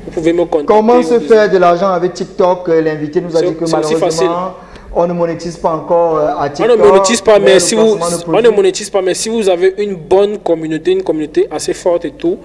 vous pouvez me contacter. Comment se faire de l'argent avec TikTok? L'invité nous a dit que malheureusement, on ne monétise pas encore à TikTok. On ne monétise pas, mais si vous avez une bonne communauté, une communauté assez forte et tout,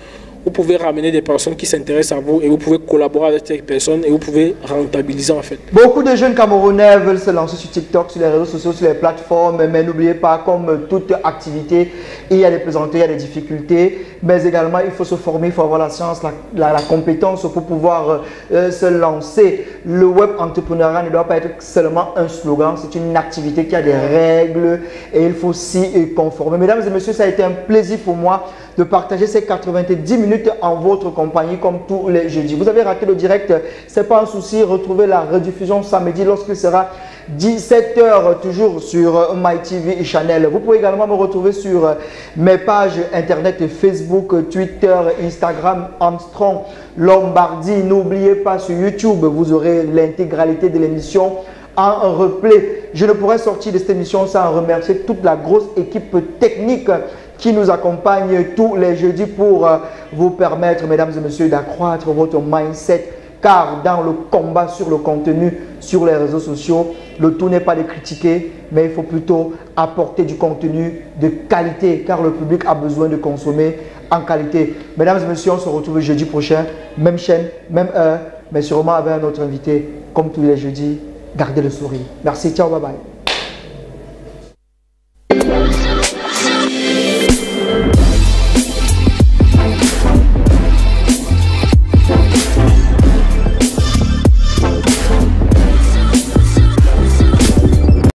vous pouvez ramener des personnes qui s'intéressent à vous et vous pouvez collaborer avec ces personnes et vous pouvez rentabiliser en fait. Beaucoup de jeunes Camerounais veulent se lancer sur TikTok, sur les réseaux sociaux, sur les plateformes, mais n'oubliez pas, comme toute activité, il y a des plaisanteries, il y a des difficultés, mais également il faut se former, il faut avoir la science, la compétence pour pouvoir se lancer. Le web entrepreneuriat ne doit pas être seulement un slogan, c'est une activité qui a des règles et il faut s'y conformer. Mesdames et messieurs, ça a été un plaisir pour moi de partager ces 90 minutes en votre compagnie comme tous les jeudis. Vous avez raté le direct, c'est pas un souci, retrouvez la rediffusion samedi lorsqu'il sera 17h toujours sur MyTV Channel. Vous pouvez également me retrouver sur mes pages internet Facebook, Twitter, Instagram, Armstrong, Lombardie. N'oubliez pas sur YouTube, vous aurez l'intégralité de l'émission en replay. Je ne pourrais sortir de cette émission sans remercier toute la grosse équipe technique qui nous accompagne tous les jeudis pour vous permettre, mesdames et messieurs, d'accroître votre mindset. Car dans le combat sur le contenu, sur les réseaux sociaux, le tout n'est pas de critiquer, mais il faut plutôt apporter du contenu de qualité, car le public a besoin de consommer en qualité. Mesdames et messieurs, on se retrouve jeudi prochain, même chaîne, même heure, mais sûrement avec un autre invité, comme tous les jeudis. Gardez le sourire. Merci, ciao, bye bye.